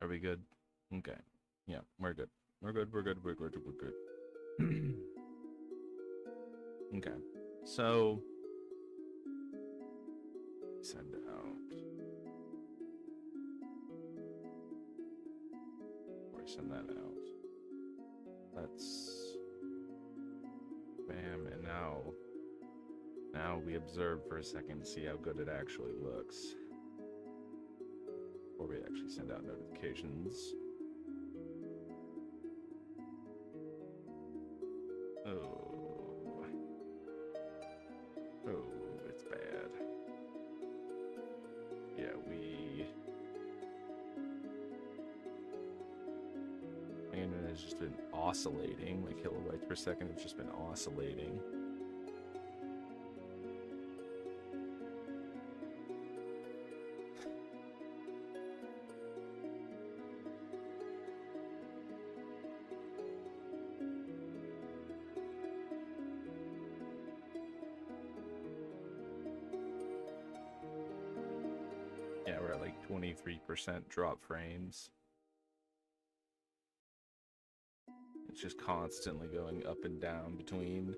Are we good? Okay. Yeah, we're good. We're good, we're good, we're good, we're good. Okay. So send out. Or send that out. Let's bam, and now we observe for a second, see how good it actually looks. Before we actually send out notifications. Oh, it's bad. Yeah, and it's just been oscillating, like kilobytes per second. It's just been oscillating. Yeah, we're at like 23% drop frames. It's just constantly going up and down between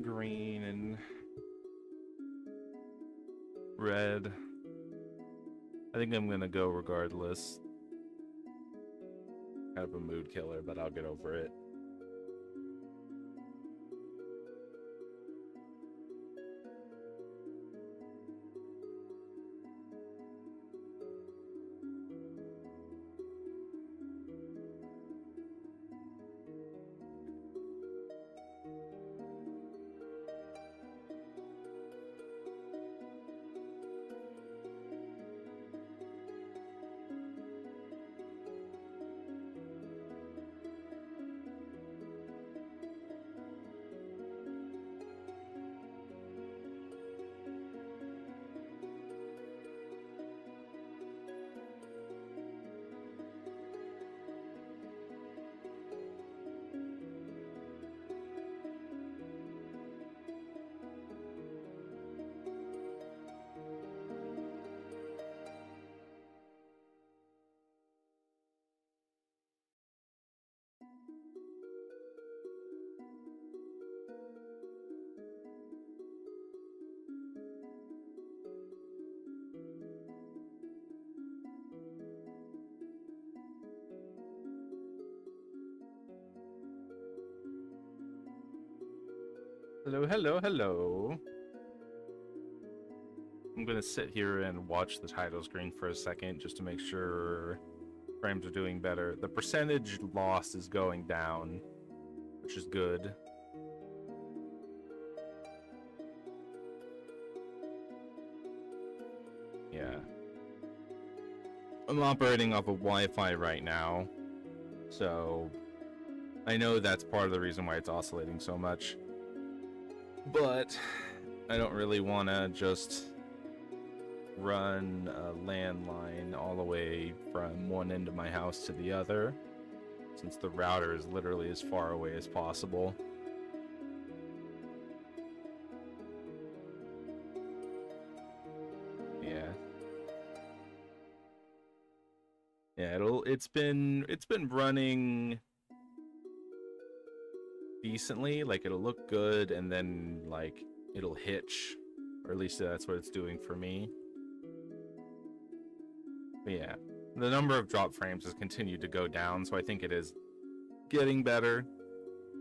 green and red. I think I'm gonna go regardless. Kind of a mood killer, but I'll get over it. Hello, hello, hello. I'm gonna sit here and watch the title screen for a second just to make sure frames are doing better. The percentage lost is going down, which is good. Yeah. I'm operating off of Wi-Fi right now, so I know that's part of the reason why it's oscillating so much. But I don't really want to just run a landline all the way from one end of my house to the other, since the router is literally as far away as possible. Yeah. Yeah, it's been running decently. Like, it'll look good and then like it'll hitch, or at least that's what it's doing for me. But yeah, the number of drop frames has continued to go down, so I think it is getting better.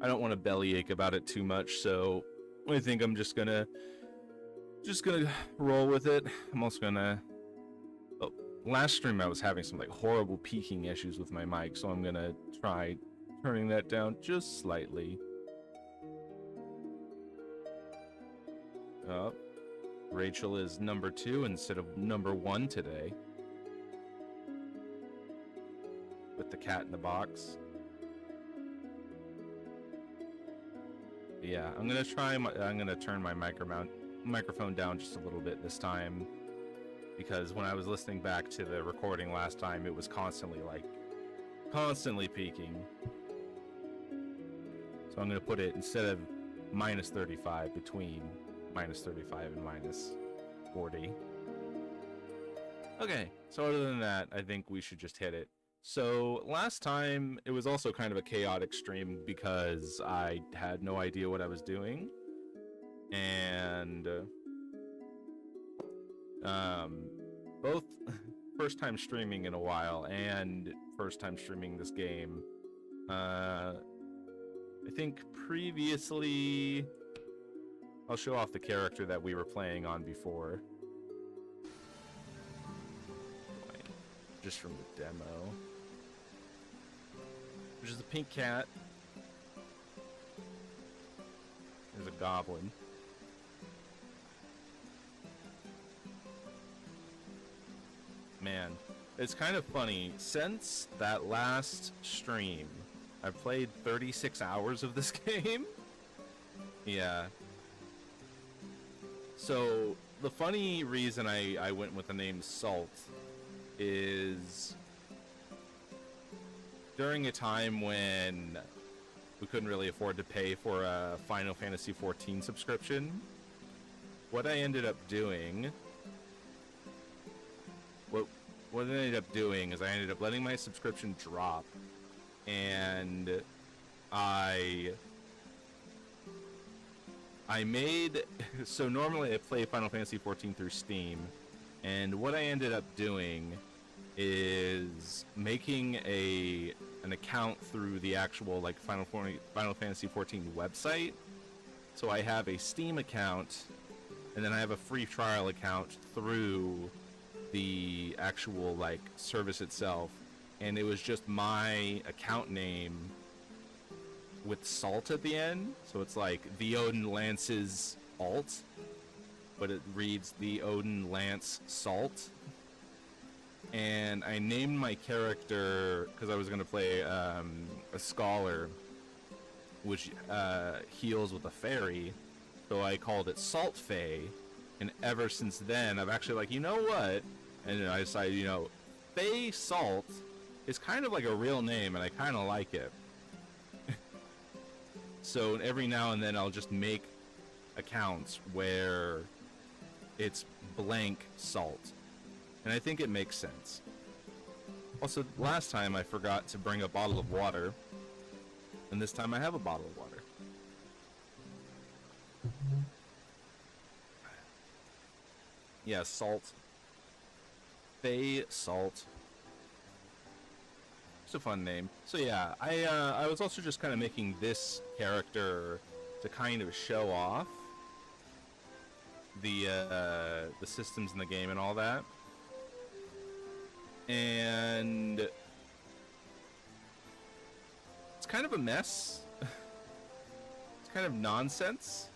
I don't want to bellyache about it too much, so I think I'm just gonna roll with it. I'm also gonna last stream I was having some like horrible peaking issues with my mic, so I'm gonna try turning that down just slightly. Rachel is number 2 instead of number 1 today, with the cat in the box. But yeah, I'm gonna turn my microphone down just a little bit this time, because when I was listening back to the recording last time, it was constantly peaking. So I'm gonna put it, instead of -35, between -35 and -40. Okay, so other than that, I think we should just hit it. So last time it was also kind of a chaotic stream because I had no idea what I was doing, and both first time streaming in a while and first time streaming this game. I think previously, I'll show off the character that we were playing on before. Just from the demo. Which is a pink cat. There's a goblin. Man, it's kind of funny. Since that last stream, I've played 36 hours of this game. Yeah. So, the funny reason I went with the name Salt is during a time when we couldn't really afford to pay for a Final Fantasy XIV subscription, what I ended up doing, what I ended up doing is I ended up letting my subscription drop, and I made, so normally I play Final Fantasy XIV through Steam, and what I ended up doing is making an account through the actual like Final Fantasy XIV website. So I have a Steam account, and then I have a free trial account through the actual like service itself, and it was just my account name with Salt at the end, so it's like the Odin Lance's alt, but it reads the Odin Lance Salt. And I named my character because I was going to play a scholar, which heals with a fairy, so I called it Salt Fae. And ever since then, I've actually like, you know what? And then I decided, you know, Fae Salt is kind of like a real name, and I kind of like it. So every now and then, I'll just make accounts where it's blank Salt. And I think it makes sense. Also, last time I forgot to bring a bottle of water, and this time I have a bottle of water. Yeah, Salt. Fae Salt. It's a fun name. So yeah, I was also just kind of making this character to kind of show off the systems in the game and all that. And it's kind of a mess. It's kind of nonsense.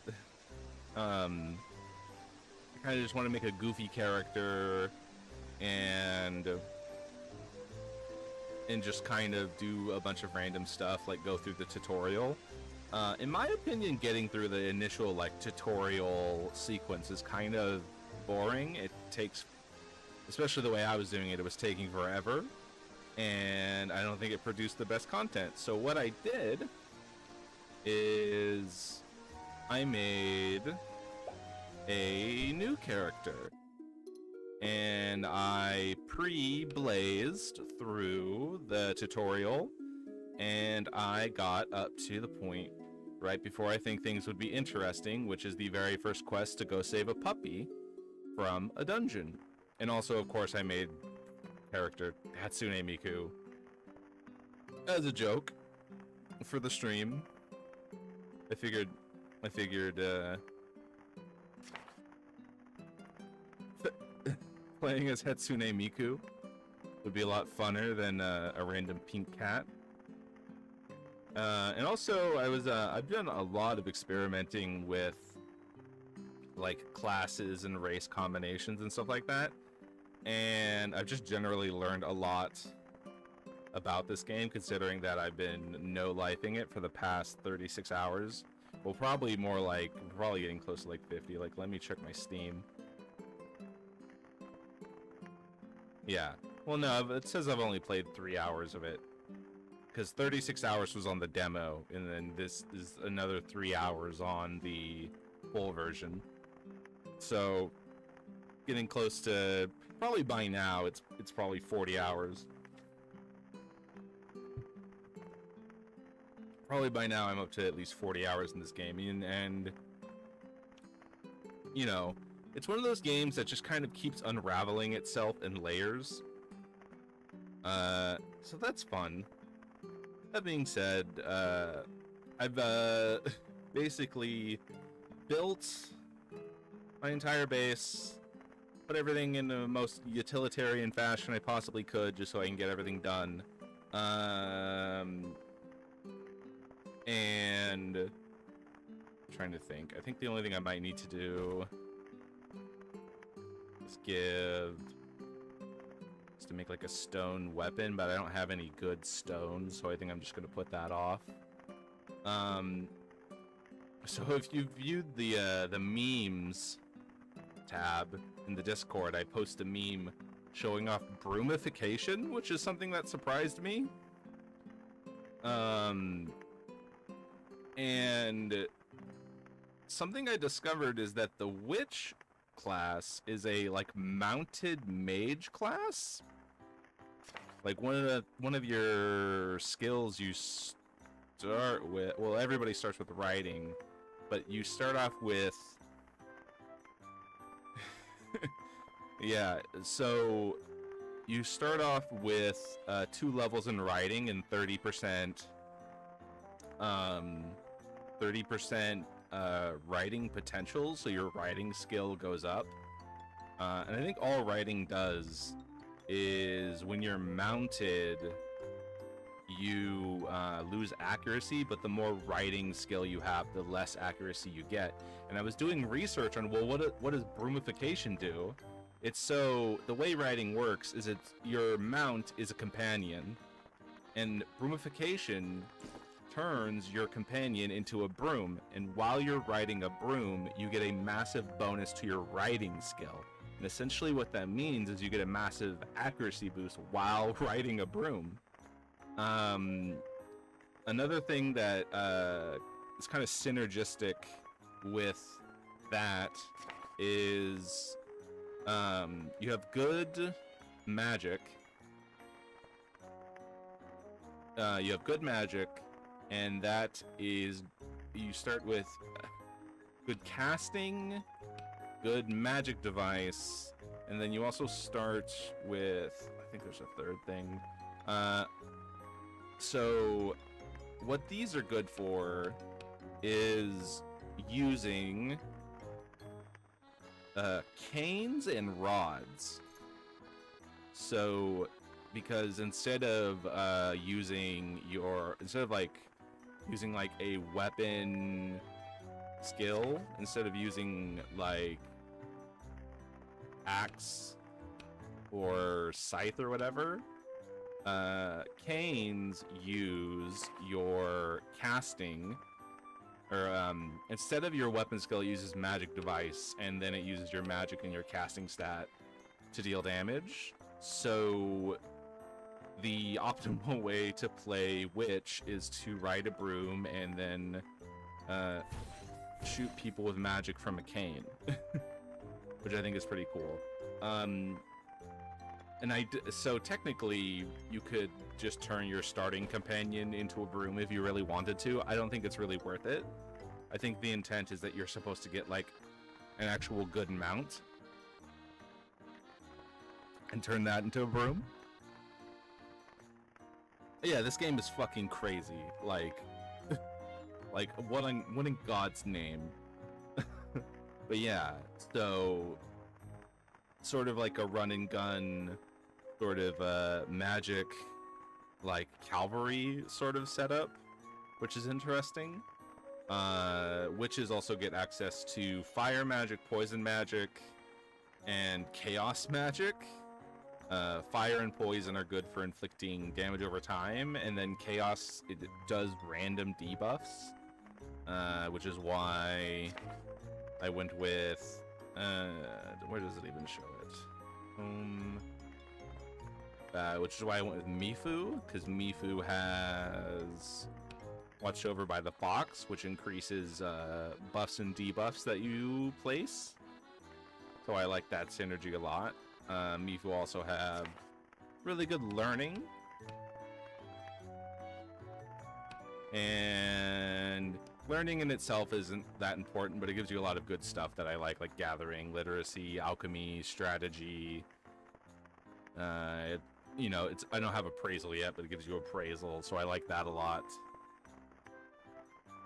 I kind of just want to make a goofy character and just kind of do a bunch of random stuff, like go through the tutorial. In my opinion, getting through the initial like tutorial sequence is kind of boring. It takes, especially the way I was doing it, it was taking forever, and I don't think it produced the best content. So what I did is I made a new character, and I pre-blazed through the tutorial, and I got up to the point right before I think things would be interesting, which is the very first quest to go save a puppy from a dungeon. And also, of course, I made character Hatsune Miku as a joke for the stream. I figured playing as Hatsune Miku would be a lot funner than a random pink cat. And also, I've done a lot of experimenting with like classes and race combinations and stuff like that. And I've just generally learned a lot about this game, considering that I've been no-lifing it for the past 36 hours. Well, probably more like, probably getting close to like 50. Like, let me check my Steam. Yeah. Well, no, it says I've only played 3 hours of it. Because 36 hours was on the demo, and then this is another 3 hours on the full version. So, getting close to, probably by now, it's probably 40 hours. probably by now I'm up to at least 40 hours in this game, and you know, it's one of those games that just kind of keeps unraveling itself in layers. So that's fun. That being said, I've basically built my entire base, put everything in the most utilitarian fashion I possibly could, just so I can get everything done. And I'm trying to think. I think the only thing I might need to do is to make like a stone weapon, but I don't have any good stone, so I think I'm just gonna put that off. So if you viewed the memes tab in the Discord, I post a meme showing off broomification, which is something that surprised me. And something I discovered is that the witch class is a like mounted mage class. Like one of your skills you start with, well, everybody starts with writing, but you start off with yeah, so you start off with 2 levels in writing and 30% writing potential, so your writing skill goes up. And I think all writing does is when you're mounted, you lose accuracy, but the more writing skill you have, the less accuracy you get. And I was doing research on, well, what does broomification do? It's so, the way writing works is your mount is a companion, and broomification turns your companion into a broom, and while you're riding a broom, you get a massive bonus to your writing skill. And essentially what that means is you get a massive accuracy boost while riding a broom. Another thing that is kind of synergistic with that is you have good magic. And that is, you start with good casting, good magic device, and then you also start with, I think there's a third thing. So what these are good for is using canes and rods. So because instead of using like a weapon skill, instead of using like axe or scythe or whatever, canes use your casting, or instead of your weapon skill, it uses magic device, and then it uses your magic and your casting stat to deal damage. So the optimal way to play witch is to ride a broom and then shoot people with magic from a cane, which I think is pretty cool. So technically you could just turn your starting companion into a broom if you really wanted to. I don't think it's really worth it. I think the intent is that you're supposed to get like an actual good mount and turn that into a broom. Yeah, this game is fucking crazy. Like what in God's name? But yeah, so sort of like a run and gun sort of magic like cavalry sort of setup, which is interesting. Witches also get access to fire magic, poison magic, and chaos magic. Fire and poison are good for inflicting damage over time, and then chaos, it does random debuffs, which is why I went with where does it even show it? Which is why I went with Mifu, because Mifu has Watch Over by the Fox, which increases buffs and debuffs that you place. So I like that synergy a lot. Mifu also have really good learning. And learning in itself isn't that important, but it gives you a lot of good stuff that I like gathering, literacy, alchemy, strategy. You know, I don't have appraisal yet, but it gives you appraisal, so I like that a lot.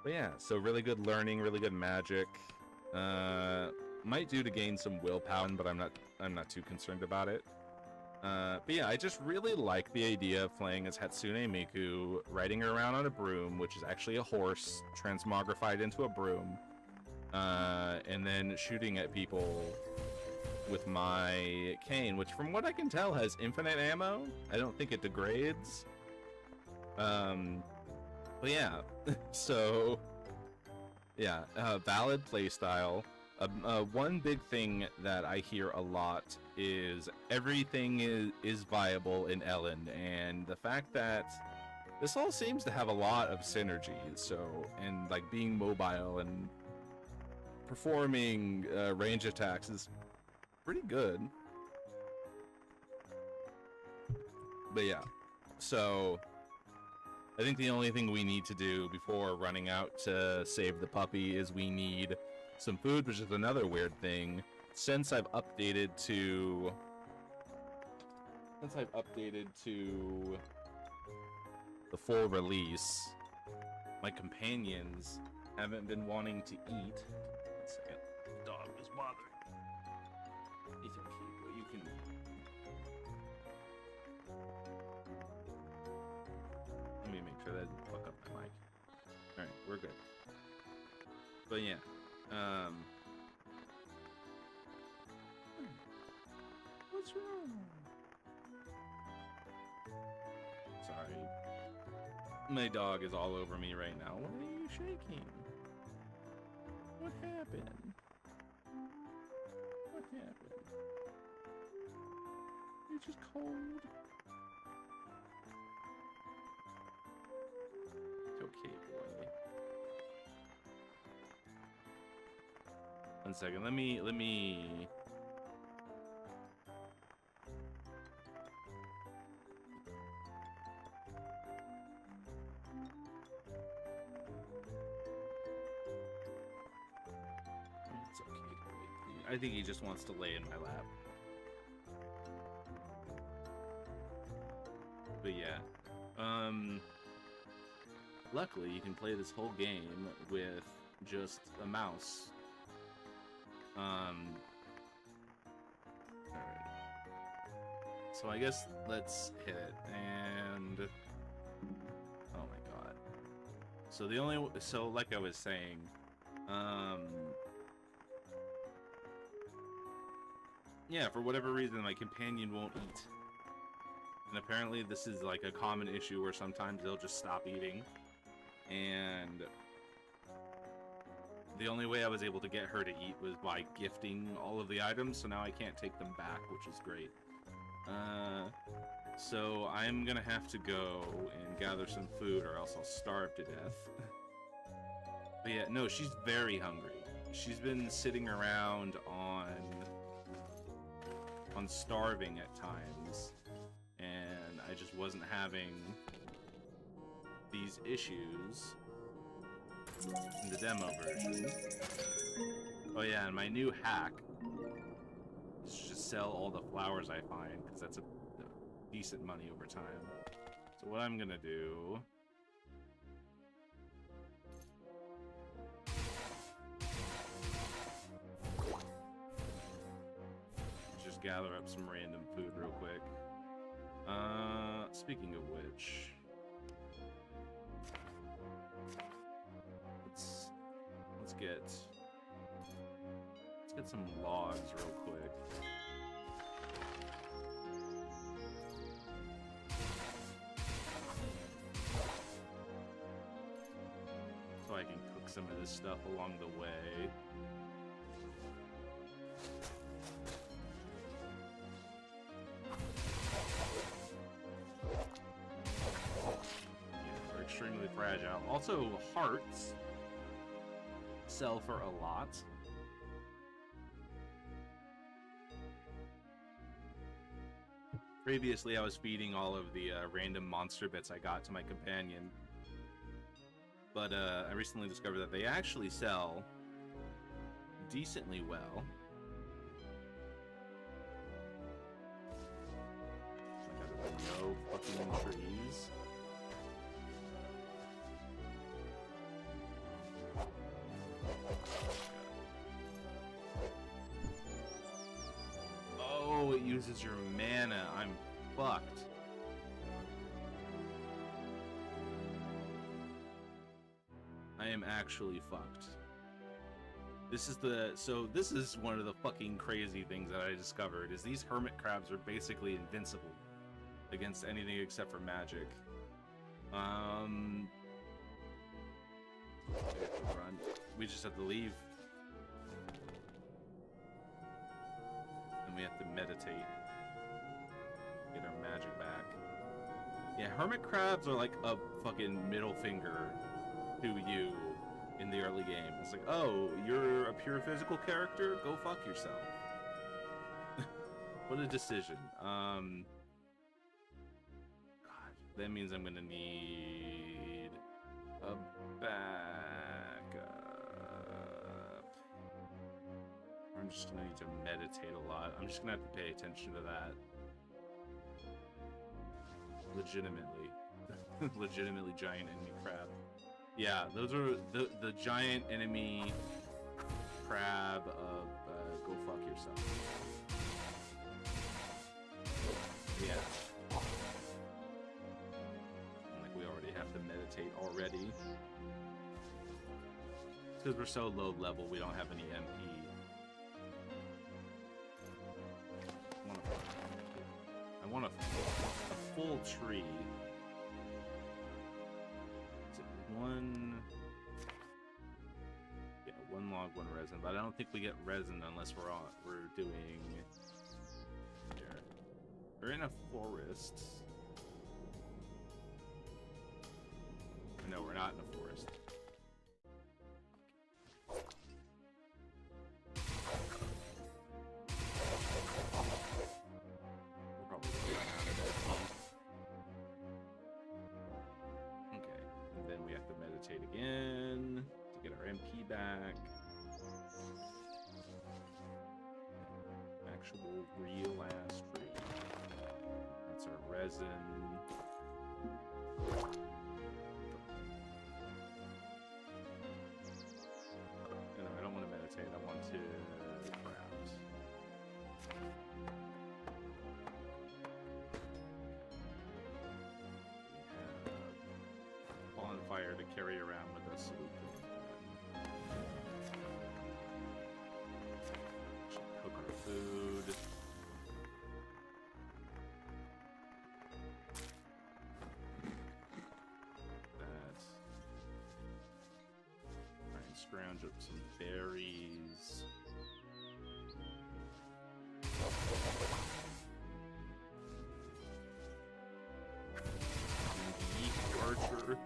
But yeah, so really good learning, really good magic. Might do to gain some willpower, but I'm not too concerned about it. But yeah, I just really like the idea of playing as Hatsune Miku, riding her around on a broom, which is actually a horse transmogrified into a broom, and then shooting at people with my cane, which from what I can tell has infinite ammo. I don't think it degrades. But yeah, so yeah, valid playstyle. One big thing that I hear a lot is everything is viable in Ellen, and the fact that this all seems to have a lot of synergy. So, and like being mobile and performing range attacks is pretty good. But yeah, so I think the only thing we need to do before running out to save the puppy is we need some food, which is another weird thing. Since I've updated to the full release, my companions haven't been wanting to eat. 1 second. The dog was bothering. It's okay, but you can. Let me make sure that didn't fuck up my mic. Alright, we're good. But yeah. What's wrong? Sorry. My dog is all over me right now. Why are you shaking? What happened? What happened? You're just cold. It's okay, boy. 1 second. Let me. It's okay. I think he just wants to lay in my lap. But yeah. Luckily, you can play this whole game with just a mouse. Alright. So I guess let's hit it, and oh my god. So like I was saying, yeah, for whatever reason my companion won't eat. And apparently this is like a common issue where sometimes they'll just stop eating. And the only way I was able to get her to eat was by gifting all of the items, so now I can't take them back, which is great. So I'm gonna have to go and gather some food or else I'll starve to death. But yeah, no, she's very hungry. She's been sitting around on starving at times, and I just wasn't having these issues in the demo version. Oh yeah, and my new hack is just sell all the flowers I find, because that's a decent money over time. So what I'm gonna do is just gather up some random food real quick. Speaking of which, let's get some logs real quick. So I can cook some of this stuff along the way. Yeah, they're extremely fragile. Also, hearts sell for a lot. Previously, I was feeding all of the random monster bits I got to my companion. But I recently discovered that they actually sell decently well. No fucking trees. Oh, it uses your mana. I'm fucked. I am actually fucked. This is one of the fucking crazy things that I discovered, is these hermit crabs are basically invincible against anything except for magic. Run. We just have to leave. And we have to meditate. Get our magic back. Yeah, hermit crabs are like a fucking middle finger to you in the early game. It's like, oh, you're a pure physical character? Go fuck yourself. What a decision. God, that means I'm gonna need a backup. I'm just gonna need to meditate a lot. I'm just gonna have to pay attention to that. Legitimately. Legitimately giant enemy crab. Yeah, those are the giant enemy crab of go fuck yourself. Yeah. Like, we already have to meditate already. Because we're so low level, we don't have any MP. I want a full tree. Is it one? Yeah, one log, one resin. But I don't think we get resin unless we're doing here. We're in a forest. No, we're not in a forest. We'll probably run out of MP. Okay, and then we have to meditate again to get our MP back. Actual real ass tree. That's our resin. No, I don't want to meditate. I want to craft. We have bonfire to carry around with us so we can cook our food. Scrounge up some berries. Yeet archer.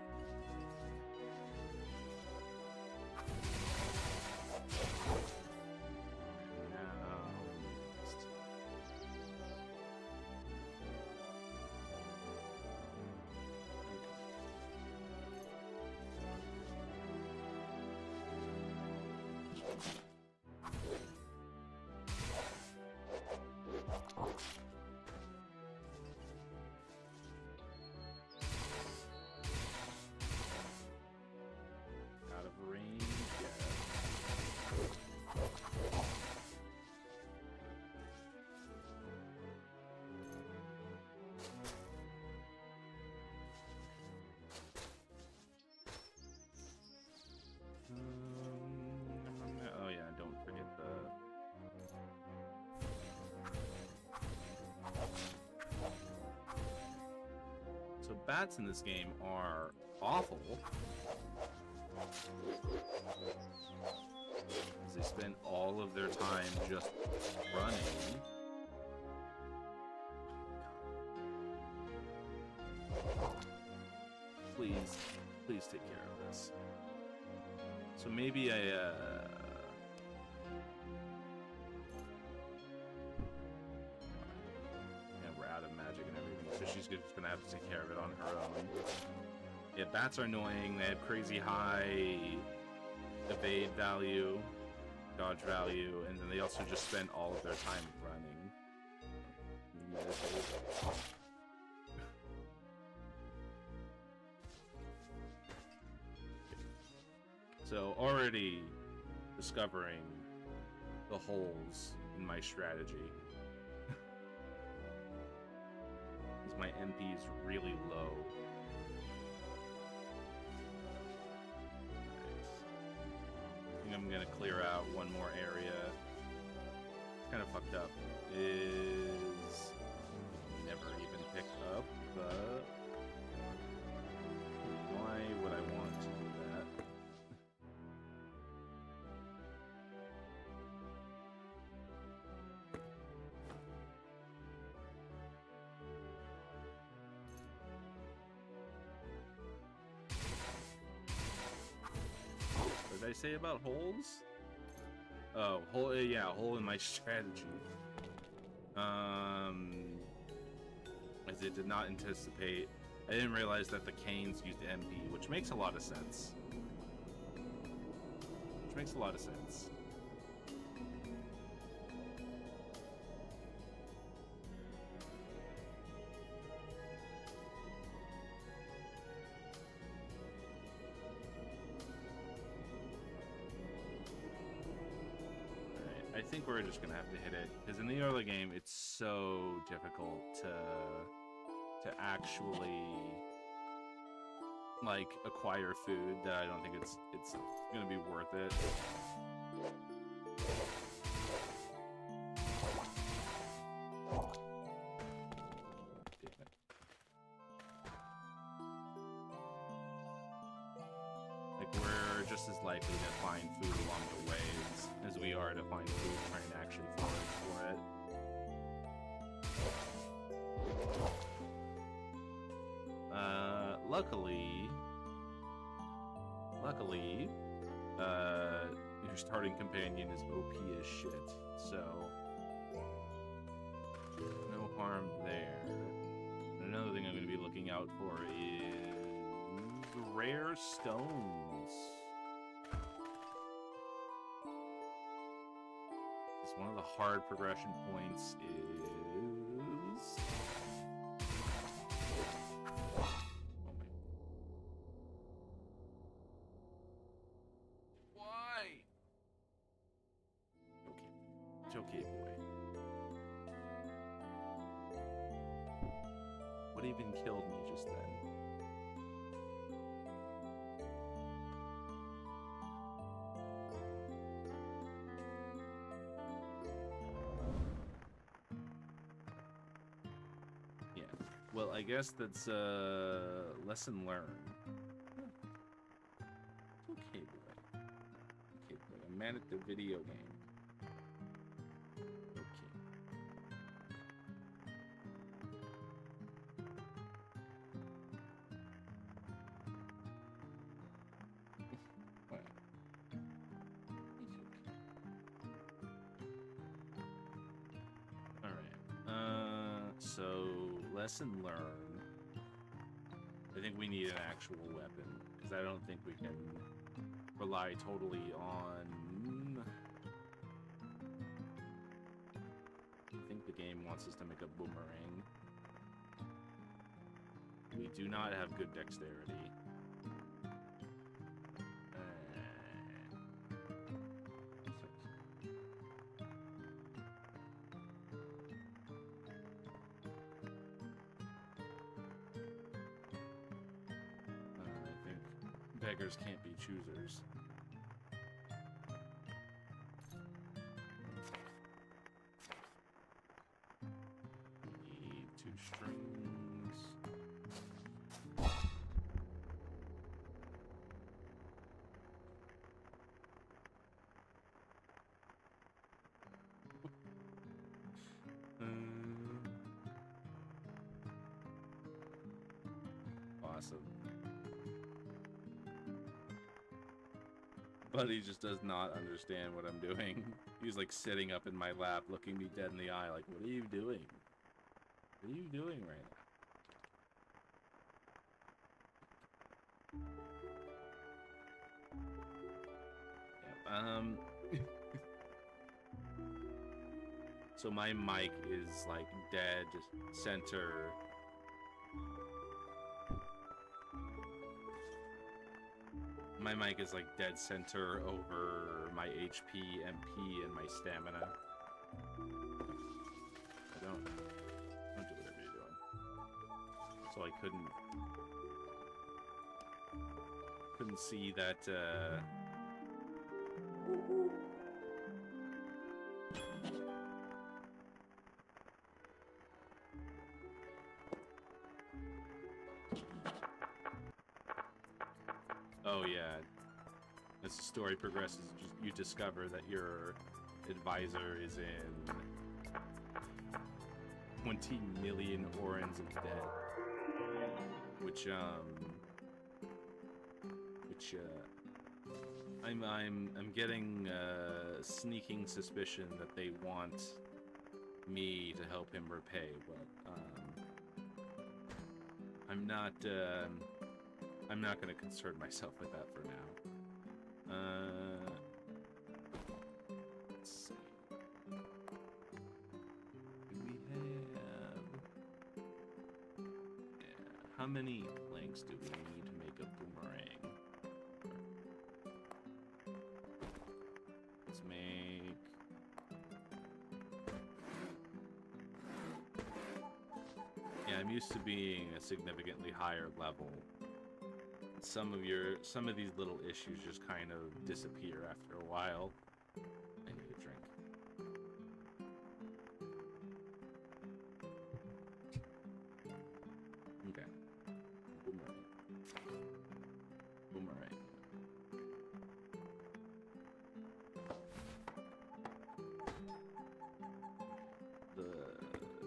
Out of range, yeah. Oh yeah, don't forget the... So bats in this game are awful. Because they spend all of their time just running. Please, please take care of this. So maybe yeah, we're out of magic and everything, so she's just gonna have to take care of it on her own. Yeah, bats are annoying. They have crazy high evade value, dodge value, and then they also just spend all of their time running. So already discovering the holes in my strategy. Because my MP is really low. I think I'm gonna clear out one more area. It's kind of fucked up. Is never even picked up, but why would I want to do that? What did I say about holes? Oh, hole, yeah, hole in my strategy. As it did not anticipate. I didn't realize that the Canes used MP, which makes a lot of sense. Which makes a lot of sense. I think we're just gonna have to hit it, because in the early game it's so difficult to actually like acquire food that I don't think it's gonna be worth it. Like, we're just as likely to find food along the ways as we are to find food trying to actually forage for it. Luckily, your starting companion is OP as shit, so no harm there. And another thing I'm going to be looking out for is rare stones. Because one of the hard progression points is... Okay, boy. What even killed me just then? Yeah. Well, I guess that's a lesson learned. Okay, boy. Okay, boy. I'm mad at the video game. So, lesson learned. I think we need an actual weapon, because I don't think we can rely totally on... I think the game wants us to make a boomerang. We do not have good dexterity. Beggars can't be choosers. Need 2 strings. Awesome. Buddy just does not understand what I'm doing. He's like sitting up in my lap, looking me dead in the eye, like, what are you doing? What are you doing right now? So my mic is like dead center. My mic is like dead center over my HP, MP, and my stamina. Don't do whatever you're doing. So I couldn't see that. Oh yeah. As the story progresses, you discover that your advisor is in 20 million Orans of dead, which I'm getting a sneaking suspicion that they want me to help him repay, but I'm not going to concern myself with that for now. Let's see. Do we have... Yeah, how many planks do we need to make a boomerang? Let's make... Yeah, I'm used to being a significantly higher level. Some of these little issues just kind of disappear after a while. I need a drink. Okay. Boomerang. Boomerang.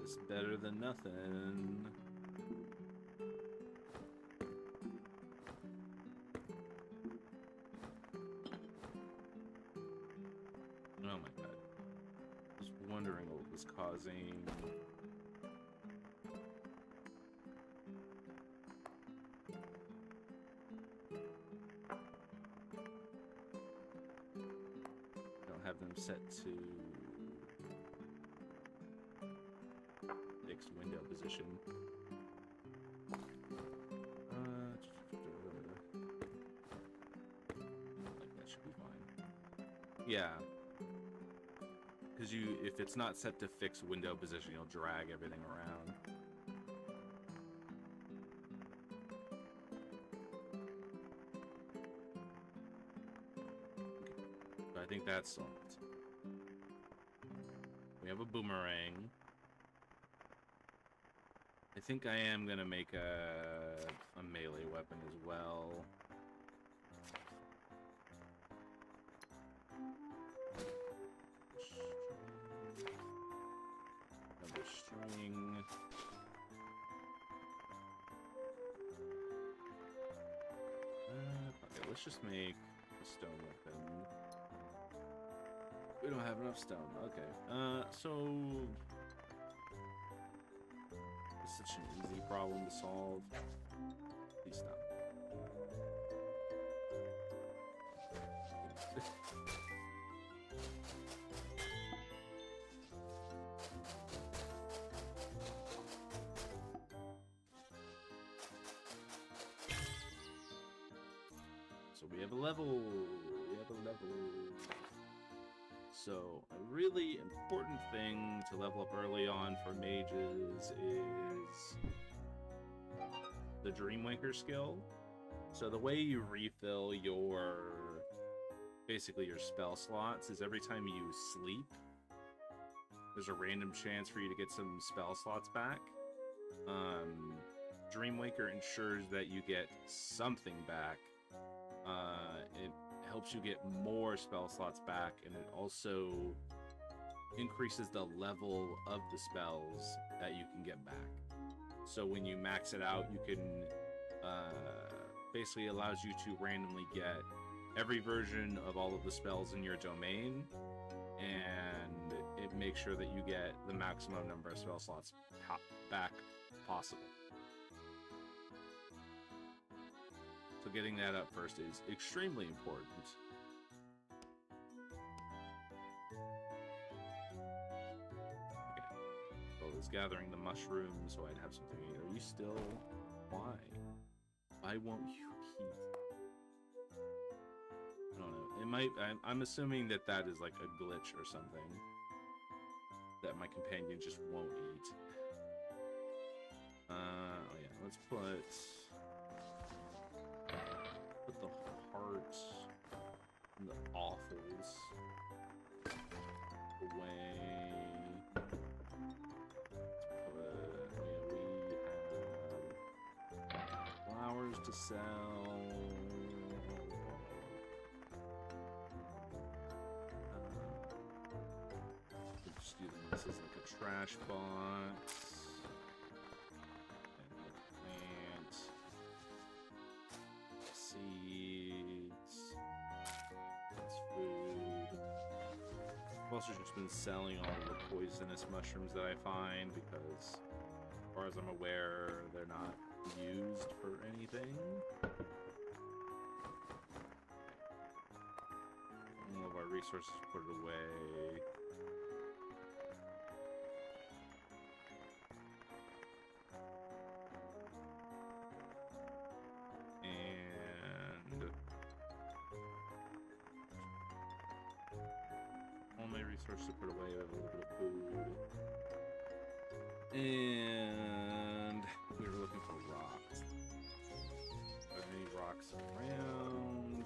It's better than nothing. Oh my god. I was wondering what was causing... I don't have them set to... fixed window position. Like that should be fine. Yeah. Because if it's not set to fixed window position, you'll drag everything around. So I think that's solved. We have a boomerang. I think I am gonna make a melee weapon as well. Another string. Okay, let's just make a stone weapon. We don't have enough stone. Okay. So it's such an easy problem to solve. Please stop. So we have a level. We have a level. So a really important thing to level up early on for mages is the Dreamwaker skill. So the way you refill basically your spell slots is every time you sleep, there's a random chance for you to get some spell slots back. Dreamwaker ensures that you get something back. It helps you get more spell slots back, and it also increases the level of the spells that you can get back. So when you max it out, you can basically allows you to randomly get every version of all of the spells in your domain, and it makes sure that you get the maximum number of spell slots back possible. So getting that up first is extremely important. was gathering the mushrooms so I'd have something to eat. Are you still... Why? Why won't you eat? I don't know. It might... I'm assuming that that is like a glitch or something. That my companion just won't eat. Oh yeah, let's put the heart and the offals away. We have flowers to sell. Just using this as like a trash box. And plant seeds. That's food. I've also just been selling all the poisonous mushrooms that I find because, as far as I'm aware, they're not used for anything. All of our resources put it away. And all my resources put away. I have a little bit of food. And we were looking for rocks. Are there any rocks around?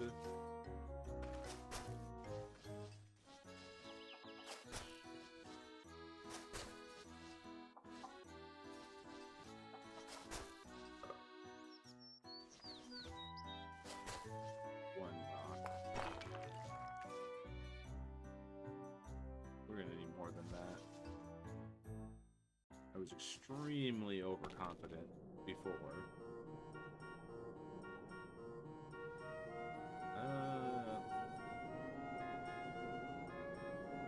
One rock. We're gonna need more than that. I was extremely overconfident before. I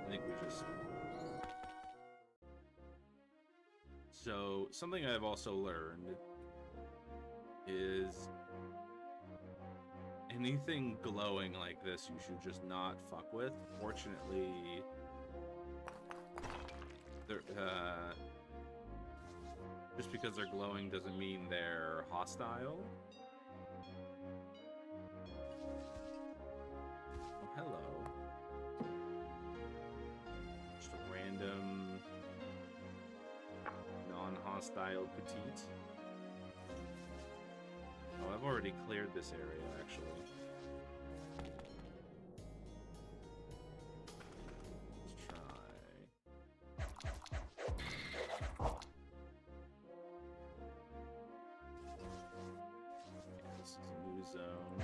think we just... So, something I've also learned is anything glowing like this you should just not fuck with. Fortunately, just because they're glowing doesn't mean they're hostile. Oh, hello. Just a random non-hostile petite. Oh, I've already cleared this area, actually. Let's try. This is a new zone.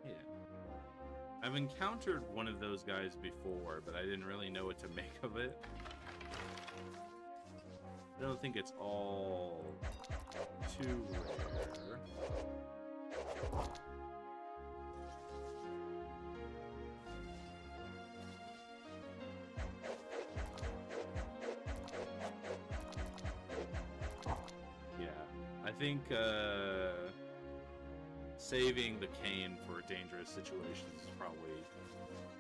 Yeah. I've encountered one of those guys before, but I didn't really know what to make of it. I don't think it's all too rare. Yeah, I think saving the cane for dangerous situations is probably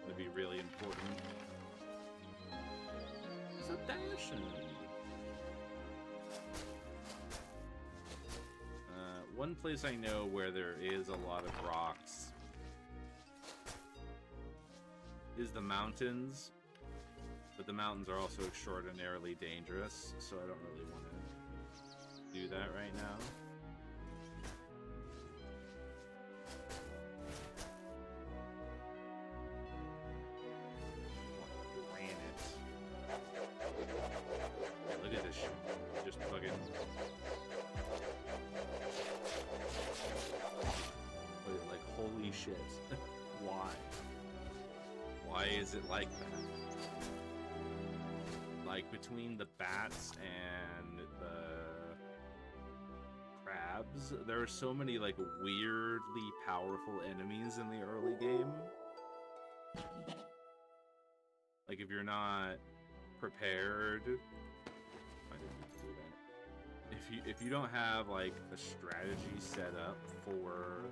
going to be really important. So dashing. One place I know where there is a lot of rocks is the mountains, but the mountains are also extraordinarily dangerous, so I don't really want to do that right now. Granite. Look at this shit. Just fucking... Like, holy shit. Why? Why is it like that? Like, between the bats and the crabs, there are so many, like, weirdly powerful enemies in the early game. Like, if you're not prepared... I didn't need to do that. If you don't have, like, a strategy set up for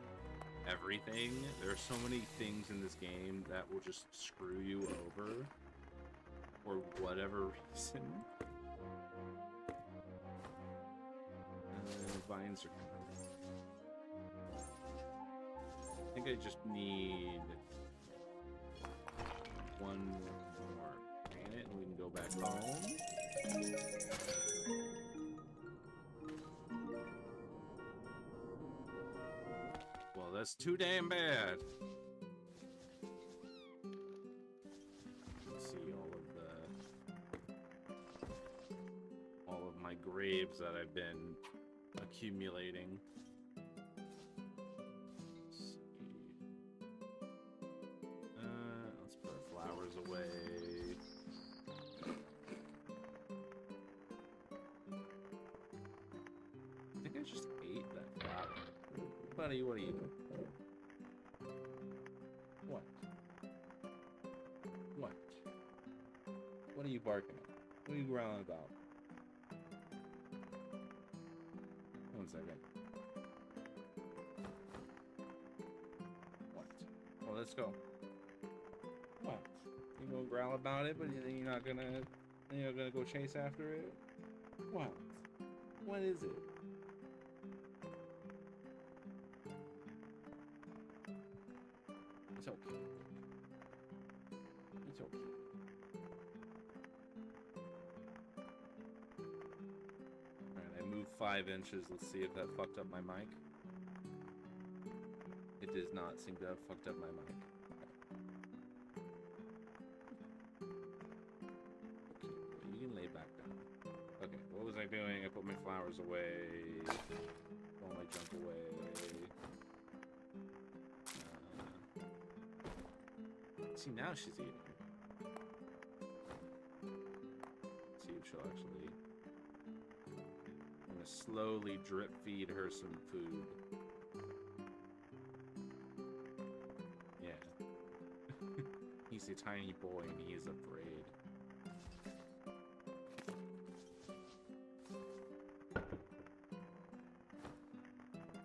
everything, there are so many things in this game that will just screw you over. For whatever reason. Vines are coming. I think I just need one more granite and we can go back home. Well, that's too damn bad. Let's see all of my graves that I've been accumulating. Let's see. Let's put our flowers away. I think I just ate that flower. Buddy, what are you doing? What? What? What are you barking at? What are you growling about? One second. What? Well, let's go. What? You gonna growl about it, but you're not gonna go chase after it? What? What is it? It's okay. It's okay. Alright, I moved 5 inches. Let's see if that fucked up my mic. It does not seem to have fucked up my mic. Okay, you can lay back down. Okay, what was I doing? I put my flowers away. All my junk away. See, now she's eating. Let's see if she'll actually... I'm gonna slowly drip feed her some food. Yeah. He's a tiny boy and he is afraid.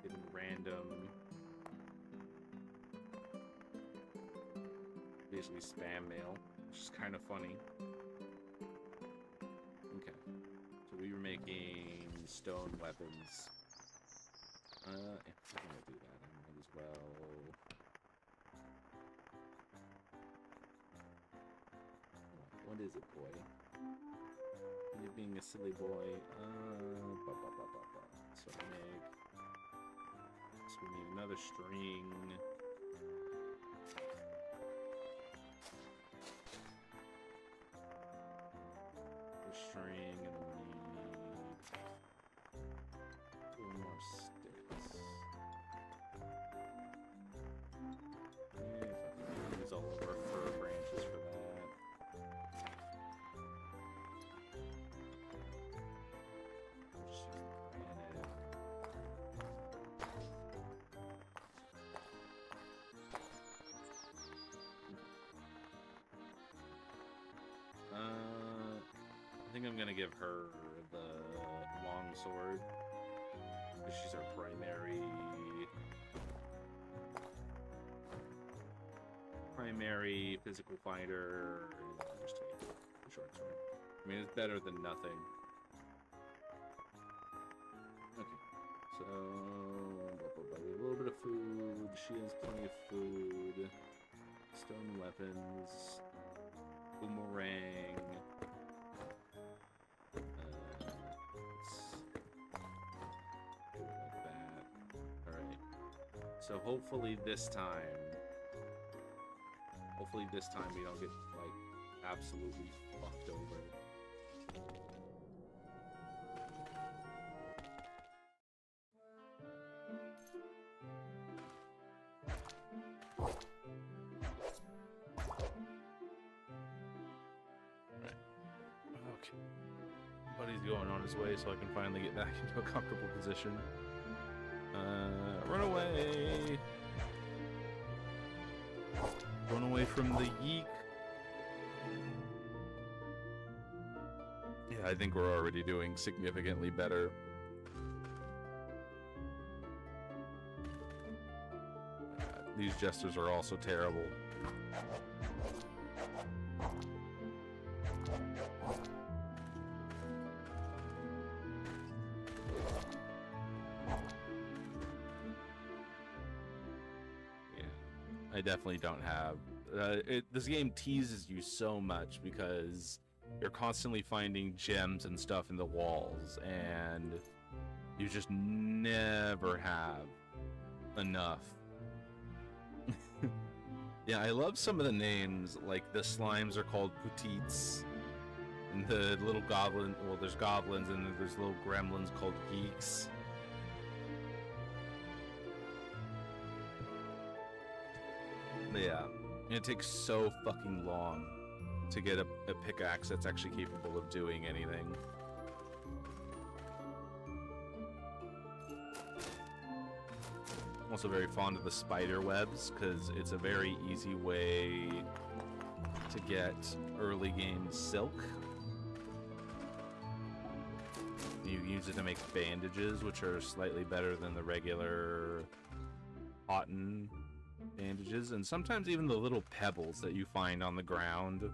Getting random... basically spam mail, which is kind of funny. Okay, so we were making stone weapons. If I'm gonna do that, I might as well. What is it, boy? You're being a silly boy. So we need another string. String, and then we need 4 more sticks. Yeah, use all of our fir branches for that. We'll just use the granite. I think I'm gonna give her the long sword because she's our primary physical fighter. Just take the short sword. I mean, it's better than nothing. Okay, so a little bit of food. She has plenty of food. Stone weapons. Boomerang. So hopefully this time we don't get, like, absolutely fucked over. Okay. Buddy's going on his way so I can finally get back into a comfortable position. Run away! Run away from the yeek. Yeah, I think we're already doing significantly better. These jesters are also terrible. Yeah, I definitely don't have. This game teases you so much because you're constantly finding gems and stuff in the walls, and you just never have enough. Yeah, I love some of the names, like the slimes are called Putites, and the little goblin, well, there's goblins, and there's little gremlins called geeks. Yeah, and it takes so fucking long to get a pickaxe that's actually capable of doing anything. I'm also very fond of the spider webs because it's a very easy way to get early game silk. You can use it to make bandages, which are slightly better than the regular cotton bandages, and sometimes even the little pebbles that you find on the ground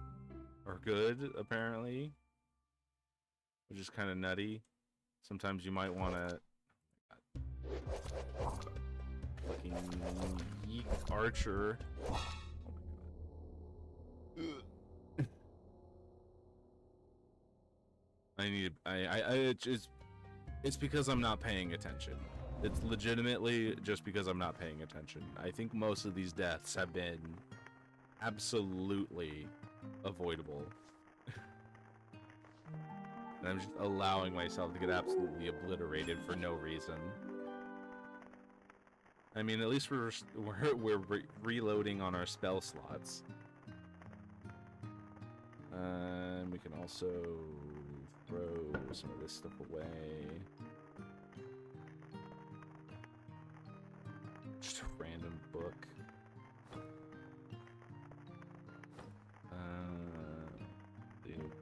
are good, apparently, which is kind of nutty. Sometimes you might want to fucking yeek archer. Oh my god. It's because I'm not paying attention. It's legitimately just because I'm not paying attention. I think most of these deaths have been absolutely avoidable. And I'm just allowing myself to get absolutely obliterated for no reason. I mean, at least we're reloading on our spell slots. We can also throw some of this stuff away. Just a random book. Dude,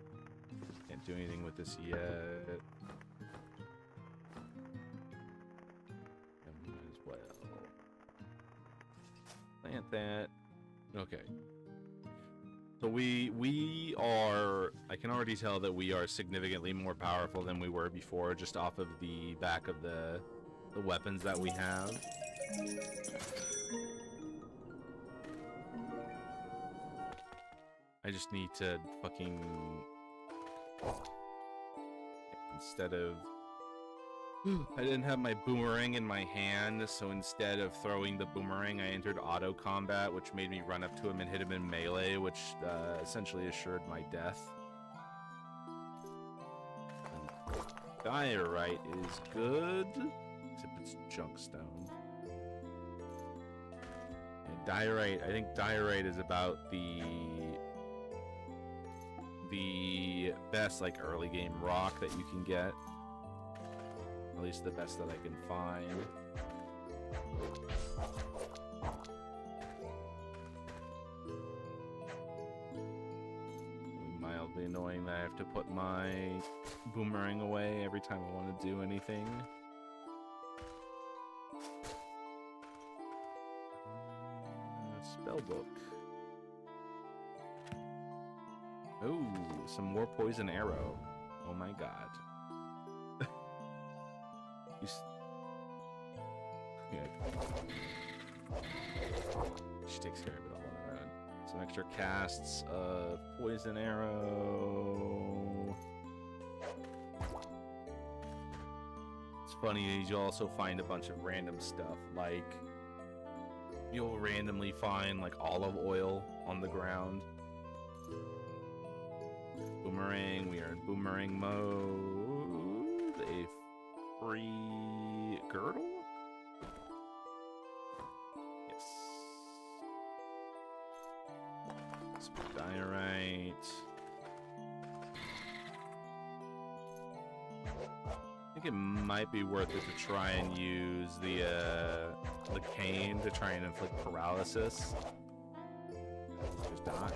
can't do anything with this yet. Might as well plant that. Okay. So we are, I can already tell that we are significantly more powerful than we were before, just off of the back of the weapons that we have. I just need to fucking, instead of, I didn't have my boomerang in my hand, so instead of throwing the boomerang, I entered auto combat, which made me run up to him and hit him in melee, which essentially assured my death. And diorite is good, except it's junk stone. And diorite, I think diorite is about the best like early game rock that you can get. At least the best that I can find. Mildly annoying that I have to put my boomerang away every time I want to do anything. Spellbook. Oh, some more poison arrow. Oh my god. Yeah. She takes care of it all on her own. Some extra casts of poison arrow. It's funny, you'll also find a bunch of random stuff, like you'll randomly find like olive oil on the ground. Boomerang, we are in boomerang mode. A free girdle? Yes. Some diorite. I think it might be worth it to try and use the cane to try and inflict paralysis. Just die.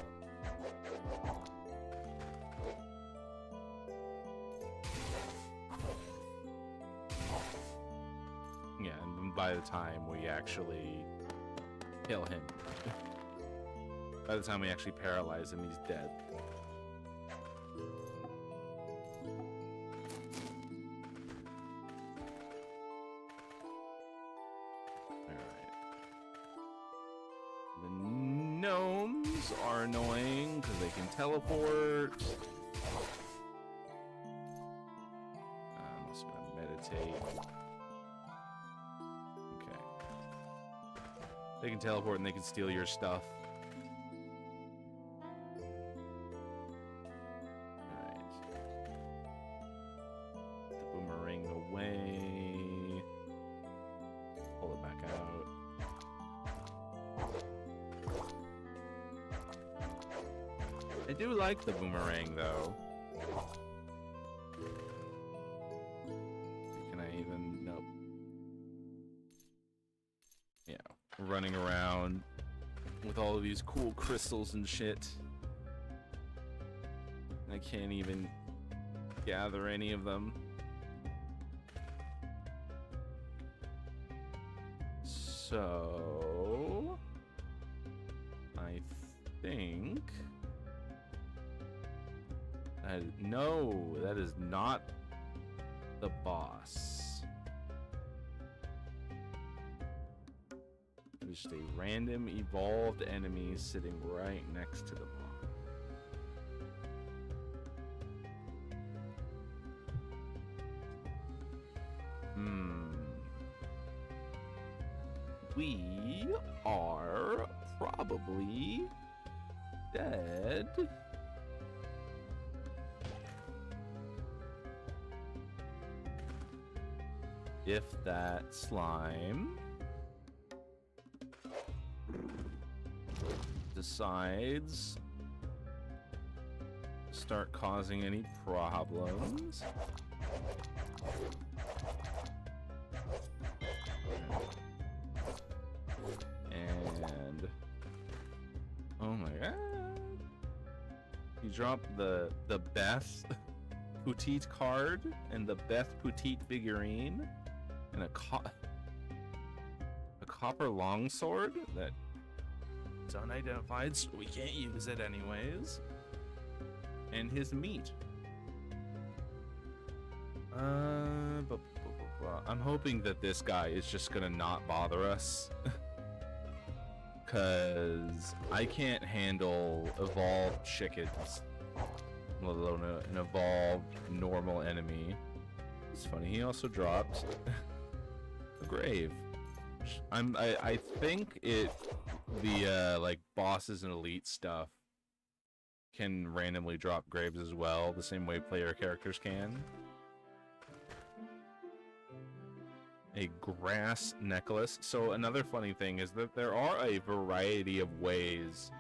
Yeah, and by the time we actually kill him, by the time we actually paralyze him, he's dead. gnomes are annoying because they can teleport. I'm also gonna meditate. Okay. They can teleport and they can steal your stuff. Alright. The boomerang away. Pull it back out. I do like the boomerang though. Can I even? Nope. Yeah, running around with all of these cool crystals and shit. I can't even gather any of them. So I think no, that is not the boss. It's just a random evolved enemy sitting right next to the boss. We are probably dead. If that slime decides to start causing any problems. And oh my god. You dropped the Beth Petite card and the Beth Petite figurine and a copper longsword that is unidentified, so we can't use it anyways. And his meat. I'm hoping that this guy is just gonna not bother us. Cause I can't handle evolved chickens, let alone an evolved normal enemy. It's funny, he also dropped a grave. I think the like bosses and elite stuff can randomly drop graves as well, the same way player characters can. A grass necklace. So another funny thing is that there are a variety of ways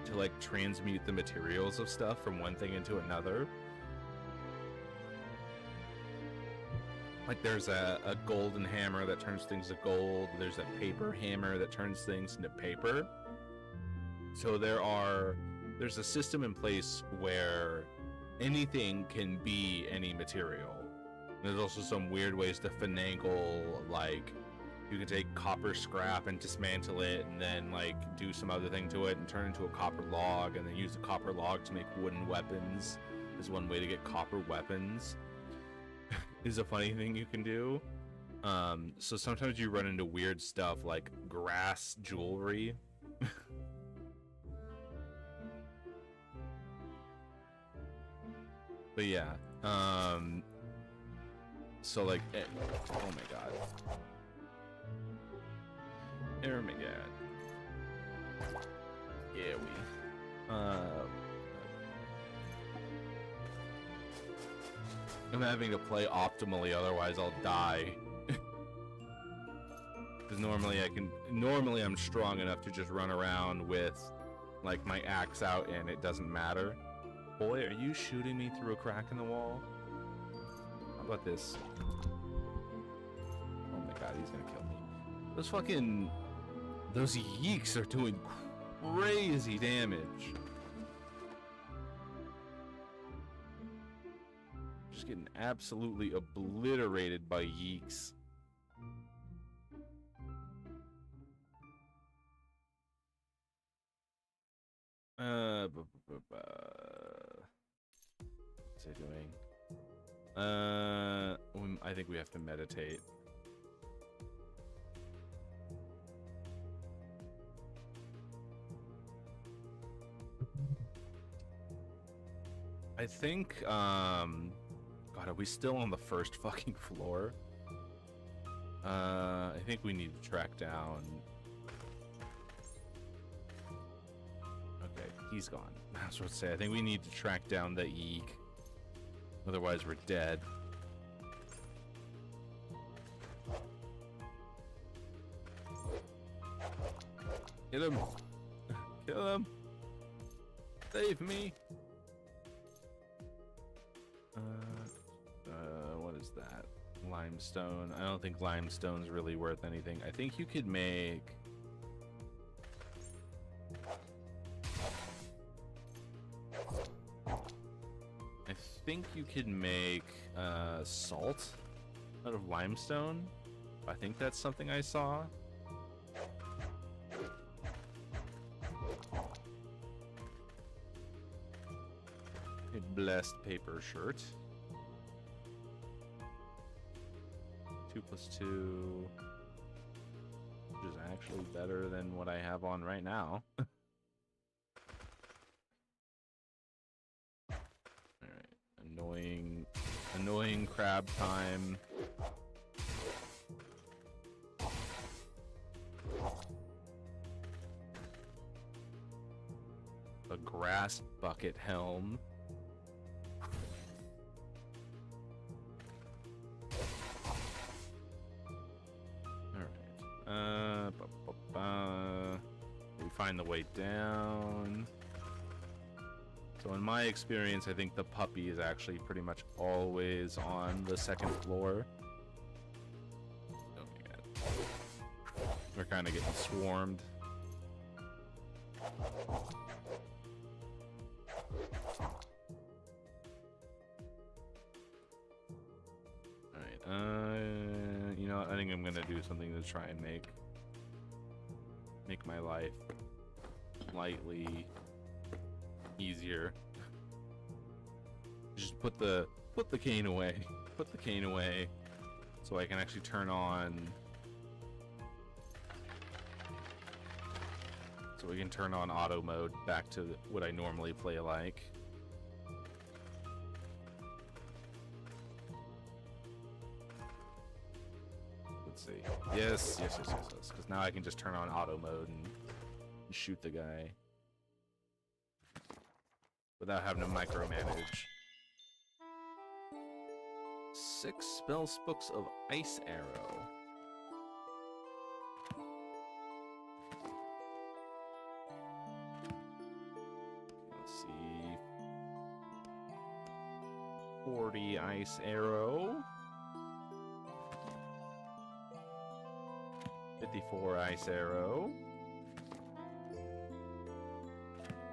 to like transmute the materials of stuff from one thing into another. Like there's a golden hammer that turns things to gold. There's a paper hammer that turns things into paper. So there's a system in place where anything can be any material. There's also some weird ways to finagle, like you can take copper scrap and dismantle it and then like do some other thing to it and turn it into a copper log and then use the copper log to make wooden weapons. Is one way to get copper weapons. Is a funny thing you can do. So sometimes you run into weird stuff like grass jewelry. But yeah, so like, oh my god. Ermagad. Yeah, I'm having to play optimally, otherwise I'll die. Because normally I'm strong enough to just run around with like my axe out and it doesn't matter. Boy, are you shooting me through a crack in the wall? How about this? Oh my god, he's gonna kill me. Those yeeks are doing crazy damage. Just getting absolutely obliterated by yeeks. What's he doing? I think we have to meditate. I think, God, are we still on the first fucking floor? I think we need to track down. Okay, he's gone. I was about to say, I think we need to track down the Eek. Otherwise, we're dead. Get him! Kill him! Save me! What is that? Limestone. I don't think limestone's really worth anything. I think you could make... I think you could make salt out of limestone. I think that's something I saw. A blessed paper shirt. 2 + 2, which is actually better than what I have on right now. Alright, annoying crab time. A grass bucket helm. We find the way down. So in my experience, I think the puppy is actually pretty much always on the second floor. Oh my god. We're kind of getting swarmed. Alright, you know what? I think I'm gonna do something to try and make my life slightly easier. Just put the cane away. Put the cane away so I can actually turn on, so we can turn on auto mode back to what I normally play like. Let's see. Yes, because now I can just turn on auto mode and shoot the guy without having to micromanage. 6 spell spooks of Ice Arrow. Let's see. 40 Ice Arrow. 54 Ice Arrow.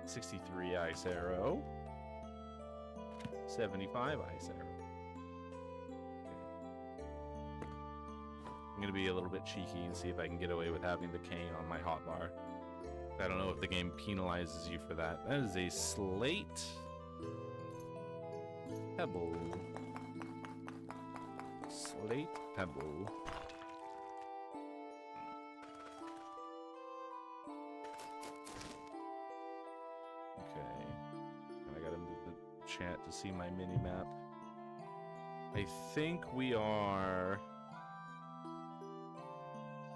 63 Ice Arrow. 75 Ice Arrow. Okay. I'm gonna be a little bit cheeky and see if I can get away with having the cane on my hotbar. I don't know if the game penalizes you for that. That is a slate pebble. Slate pebble. Chat to see my mini map. I think we are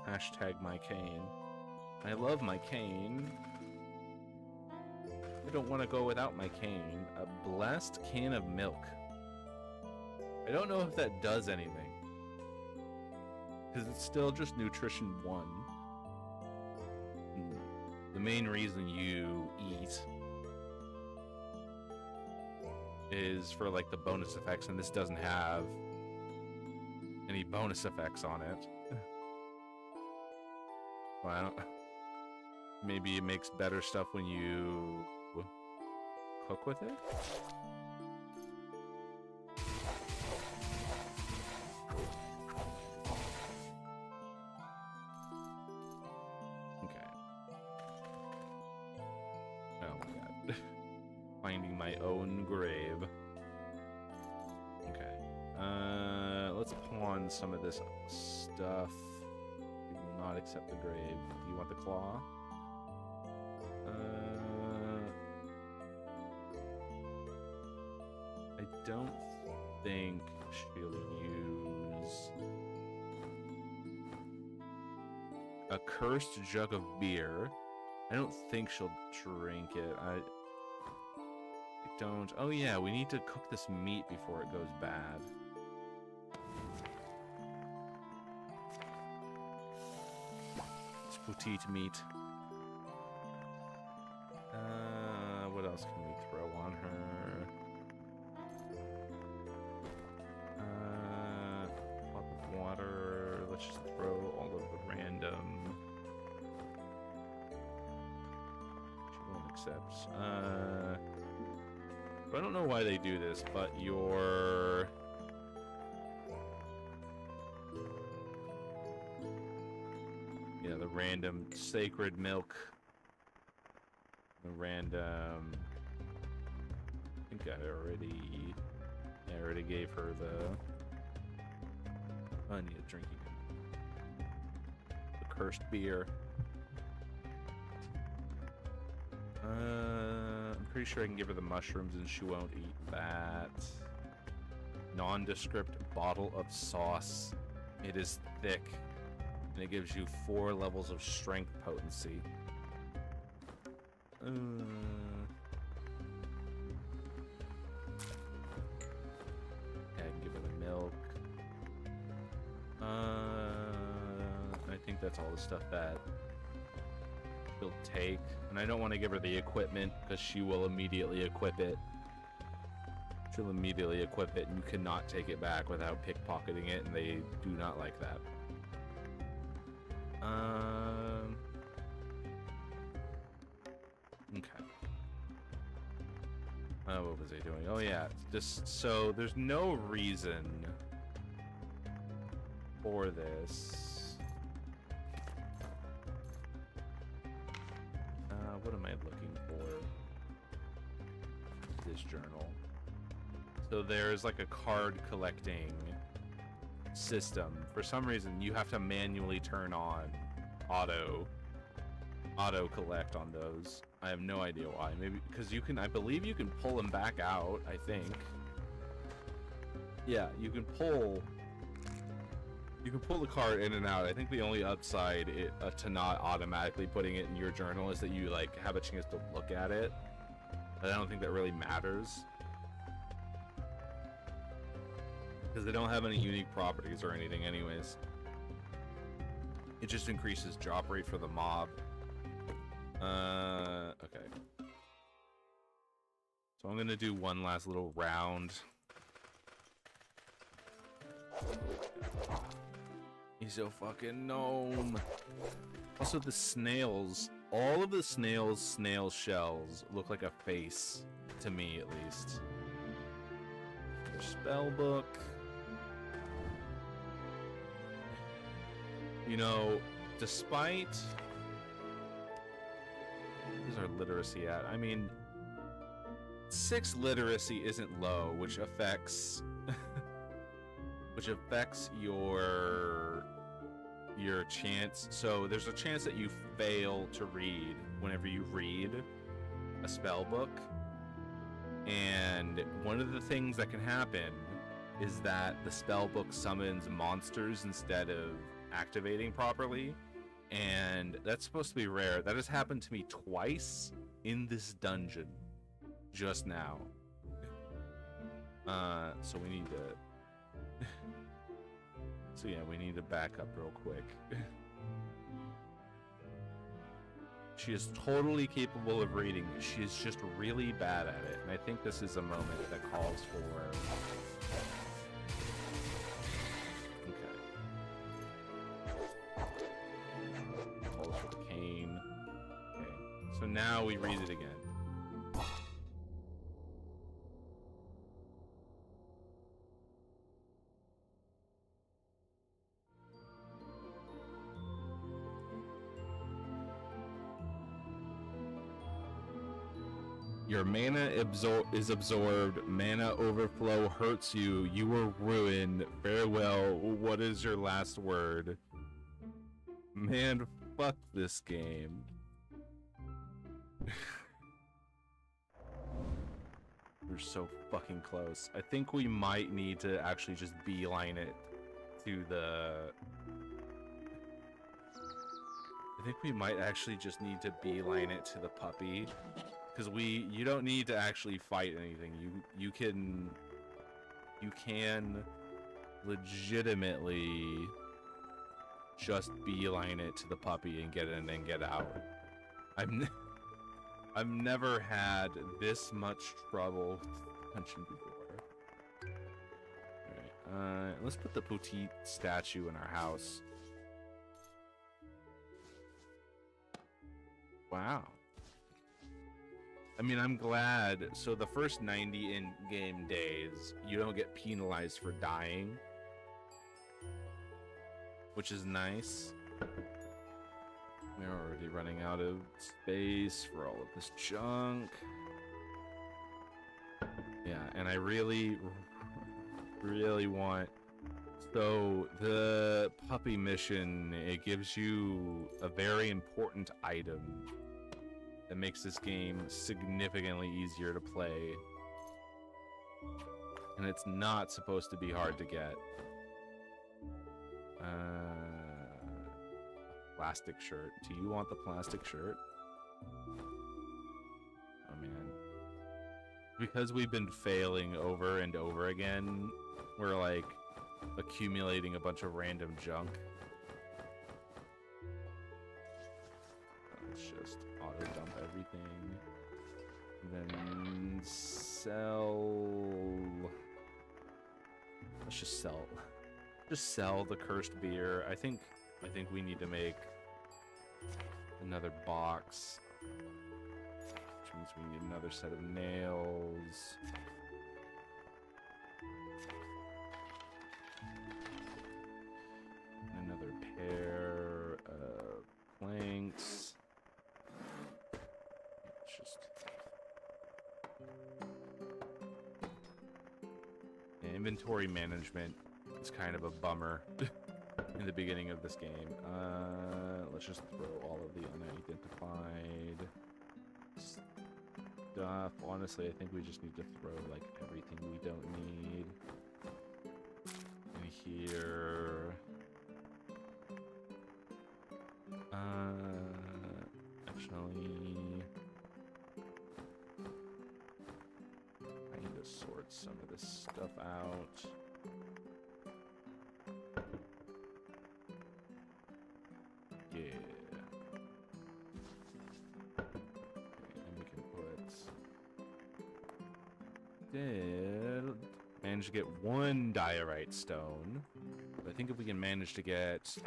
hashtag my cane. I love my cane. I don't want to go without my cane. A blessed can of milk. I don't know if that does anything, because it's still just nutrition 1. The main reason you eat is for like the bonus effects, and this doesn't have any bonus effects on it. Well, I don't, maybe it makes better stuff when you cook with it. Okay. Oh my god. Finding my own grave. Okay. Let's pawn some of this stuff. We will not accept the grave. Do you want the claw? don't think she'll use a cursed jug of beer. I don't think she'll drink it. I don't. Oh yeah, we need to cook this meat before it goes bad. It's petite meat. What else can we throw on her? Pot of water. Let's just throw all of the random. She won't accept. I don't know why they do this, but your the random sacred milk. The random. I think I already gave her the. I need a drinking. The cursed beer. I'm pretty sure I can give her the mushrooms and she won't eat that. Nondescript bottle of sauce. It is thick and it gives you 4 levels of strength potency. Yeah, I can give her the milk. I think that's all the stuff that she'll take. And I don't want to give her the equipment because she will immediately equip it. She'll immediately equip it and you cannot take it back without pickpocketing it, and they do not like that. Okay. What was I doing? Oh yeah, just so there's no reason for this. What am I looking for? This journal. So there's like a card collecting system. For some reason, you have to manually turn on auto collect on those. I have no idea why. Maybe because you can. I believe you can pull them back out. I think. Yeah, you can pull. You can pull the card in and out. I think the only upside to not automatically putting it in your journal is that you like have a chance to look at it. But I don't think that really matters. Because they don't have any unique properties or anything anyways. It just increases drop rate for the mob. Okay. So I'm gonna do one last little round. He's so fucking gnome. Also, the snails. All of the snail shells look like a face. To me, at least. Their spell book. You know, despite... Where's our literacy at? I mean... 6 literacy isn't low, which affects... which affects your chance. So there's a chance that you fail to read whenever you read a spell book. And one of the things that can happen is that the spell book summons monsters instead of activating properly. And that's supposed to be rare. That has happened to me twice in this dungeon just now. So we need to... So yeah, we need to back up real quick. She is totally capable of reading. She is just really bad at it. And I think this is a moment that calls for... Okay. Calls for the cane. Okay. So now we read it again. Your mana is absorbed. Mana overflow hurts you. You are ruined. Farewell. What is your last word? Man, fuck this game. We're so fucking close. I think we might need to actually just beeline it to the... I think we might actually just need to beeline it to the puppy. Because you don't need to actually fight anything. You can legitimately just beeline it to the puppy and get in and get out. I've never had this much trouble punching before. Alright, let's put the petite statue in our house. Wow. I mean, I'm glad. So the first 90 in-game days, you don't get penalized for dying, which is nice. We're already running out of space for all of this junk. Yeah, and I really want... So, the puppy mission, it gives you a very important item that makes this game significantly easier to play. And it's not supposed to be hard to get. Plastic shirt. Do you want the plastic shirt? Oh man. Because we've been failing over and over again, we're like accumulating a bunch of random junk. Let's just auto dump everything. And then sell. Let's just sell. Just sell the cursed beer. I think we need to make another box, which means we need another set of nails. Another pair of planks. Let's just... Yeah, inventory management is kind of a bummer in the beginning of this game. Let's just throw all of the unidentified stuff. Honestly, I think we just need to throw like everything we don't need in here. Actually, I need to sort some of this stuff out. Managed to get one diorite stone, but I think if we can manage to get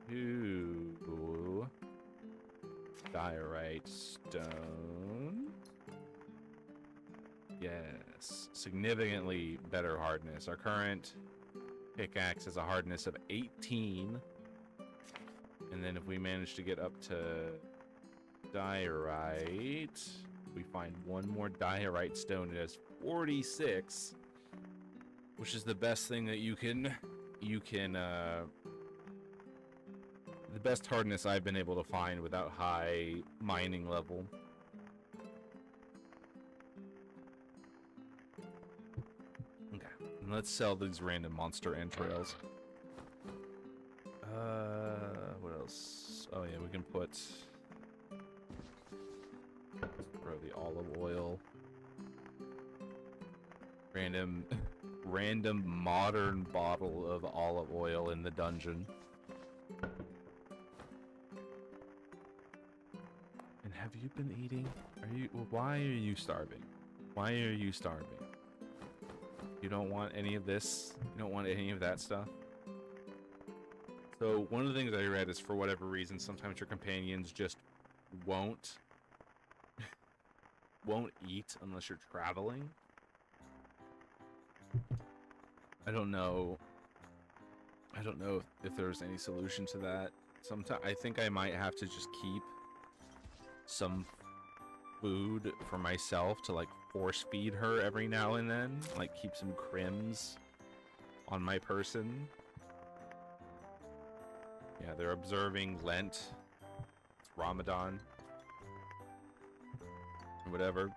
2 diorite stone, yes, significantly better hardness. Our current pickaxe has a hardness of 18, and then if we manage to get up to diorite, we find one more diorite stone. It has 46, which is the best thing that you can the best hardness I've been able to find without high mining level. Okay, and let's sell these random monster entrails. What else? Oh yeah, we can put... throw the olive oil. Random modern bottle of olive oil in the dungeon. And have you been eating? Why are you starving? Why are you starving? You don't want any of this? You don't want any of that stuff? So one of the things I read is, for whatever reason, sometimes your companions just won't eat unless you're traveling. I don't know if there's any solution to that. I think I might have to just keep some food for myself to like force feed her every now and then, like keep some crims on my person. Yeah, they're observing Lent. It's Ramadan. Whatever.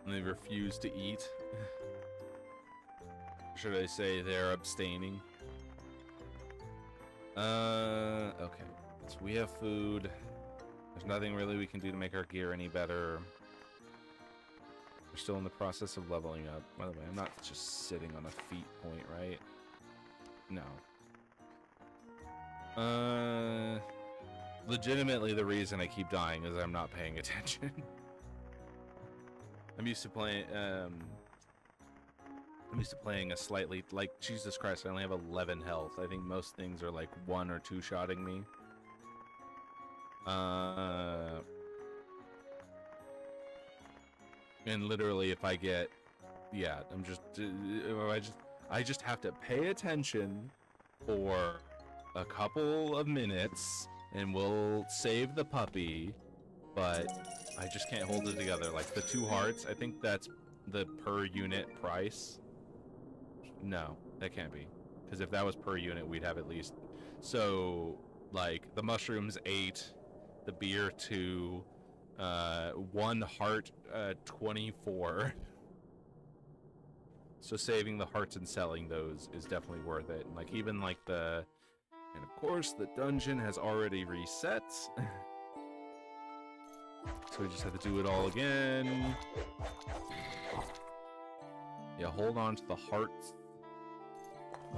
And they refuse to eat. Should I say they're abstaining? Okay. So we have food. There's nothing really we can do to make our gear any better. We're still in the process of leveling up. By the way, I'm not just sitting on a feat point, right? No. Legitimately, the reason I keep dying is I'm not paying attention. I'm used to playing, a slightly, like, Jesus Christ, I only have 11 health. I think most things are like 1 or 2 shotting me. And literally if I get, yeah, I just have to pay attention for a couple of minutes and we'll save the puppy, but I just can't hold it together. Like the 2 hearts, I think that's the per unit price. No, that can't be. Because if that was per unit, we'd have at least... So, like, the mushrooms 8, the beer 2, 1 heart 24. So saving the hearts and selling those is definitely worth it. And like even like the... And of course, the dungeon has already reset. So we just have to do it all again. Yeah, hold on to the hearts.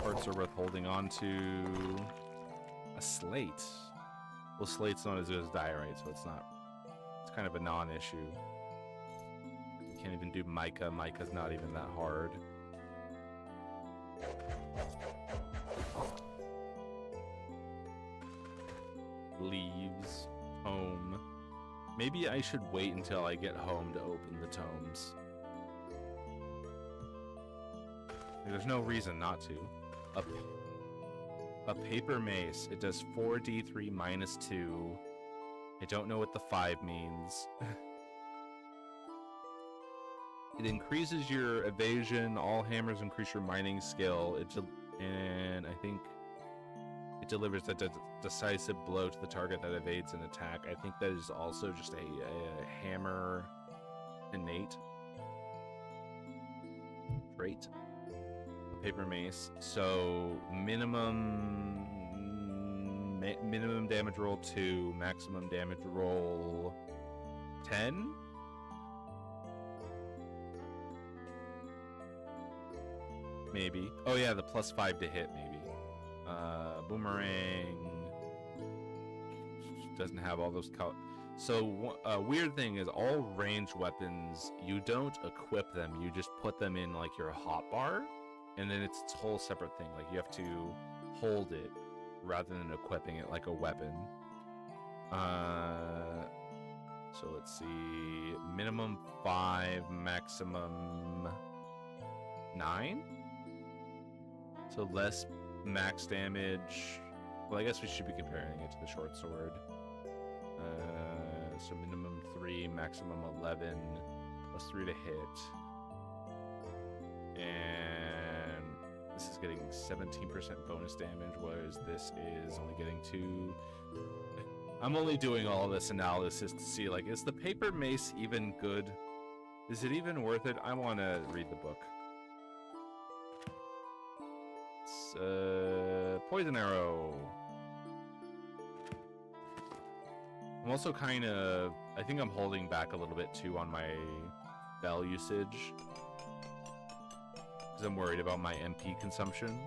Hearts are worth holding on to. A slate. Well, slate's not as good as diorite, so it's not. It's kind of a non-issue. You can't even do mica. Mica's not even that hard. Leaves. Tome. Maybe I should wait until I get home to open the tomes. There's no reason not to. A paper mace. It does 4d3 minus 2. I don't know what the 5 means. It increases your evasion. All hammers increase your mining skill. And I think it delivers a decisive blow to the target that evades an attack. I think that is also just a hammer innate trait. Paper mace. So minimum damage roll 2, maximum damage roll 10. Maybe. Oh yeah, the +5 to hit maybe. Boomerang doesn't have all those So a weird thing is all ranged weapons, you don't equip them, you just put them in like your hotbar. And then it's a whole separate thing. Like, you have to hold it rather than equipping it like a weapon. So let's see. Minimum 5, maximum 9? So less max damage. Well, I guess we should be comparing it to the short sword. So minimum 3, maximum 11, plus 3 to hit. And this is getting 17% bonus damage, whereas this is only getting 2. I'm only doing all this analysis to see, like, is the paper mace even good? Is it even worth it? I want to read the book. It's, poison arrow. I'm also kind of... I think I'm holding back a little bit, too, on my bell usage. Because I'm worried about my MP consumption.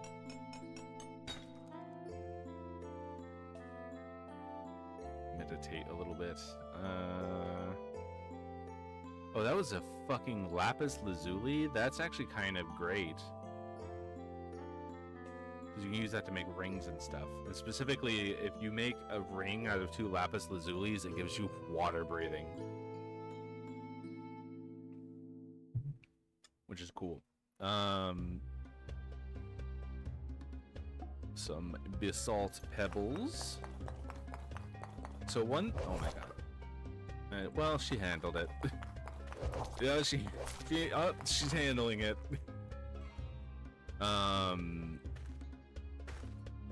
Meditate a little bit. Oh, that was a fucking lapis lazuli? That's actually kind of great. Because you can use that to make rings and stuff. And specifically, if you make a ring out of 2 lapis lazulis, it gives you water breathing. Which is cool. Some basalt pebbles. So one... Oh my god. Well, she handled it. Yeah, she's handling it.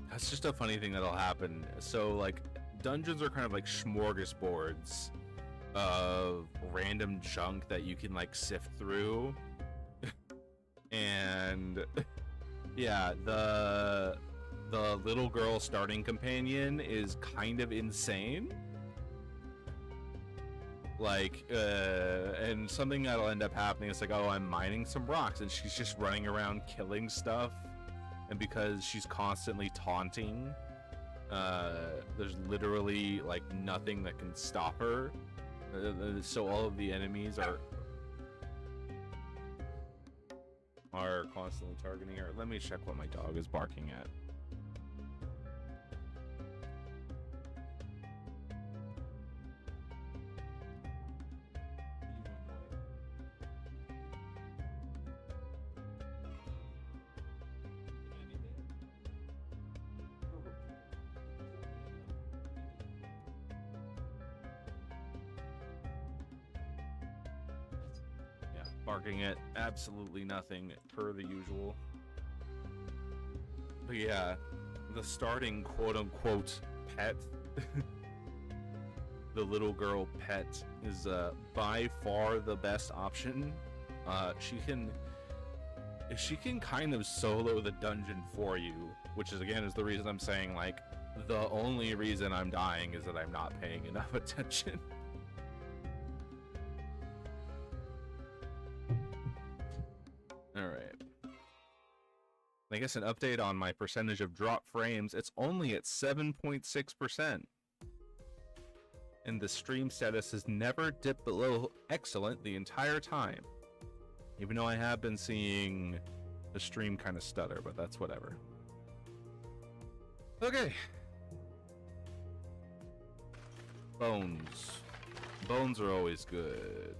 That's just a funny thing that'll happen. So, like, dungeons are kind of like smorgasbords of random junk that you can like sift through. And yeah, the little girl starting companion is kind of insane. Like, and something that'll end up happening is like, oh, I'm mining some rocks, and she's just running around killing stuff. And because she's constantly taunting, there's literally like nothing that can stop her. So all of the enemies are constantly targeting her. Let me check what my dog is barking at. Barking at absolutely nothing per the usual. But yeah, the starting quote-unquote pet, the little girl pet, is by far the best option. She can kind of solo the dungeon for you, which is again is the reason I'm saying like the only reason I'm dying is that I'm not paying enough attention. I guess an update on my percentage of drop frames, it's only at 7.6%. And the stream status has never dipped below excellent the entire time. Even though I have been seeing the stream kind of stutter, but that's whatever. Okay. Bones. Bones are always good.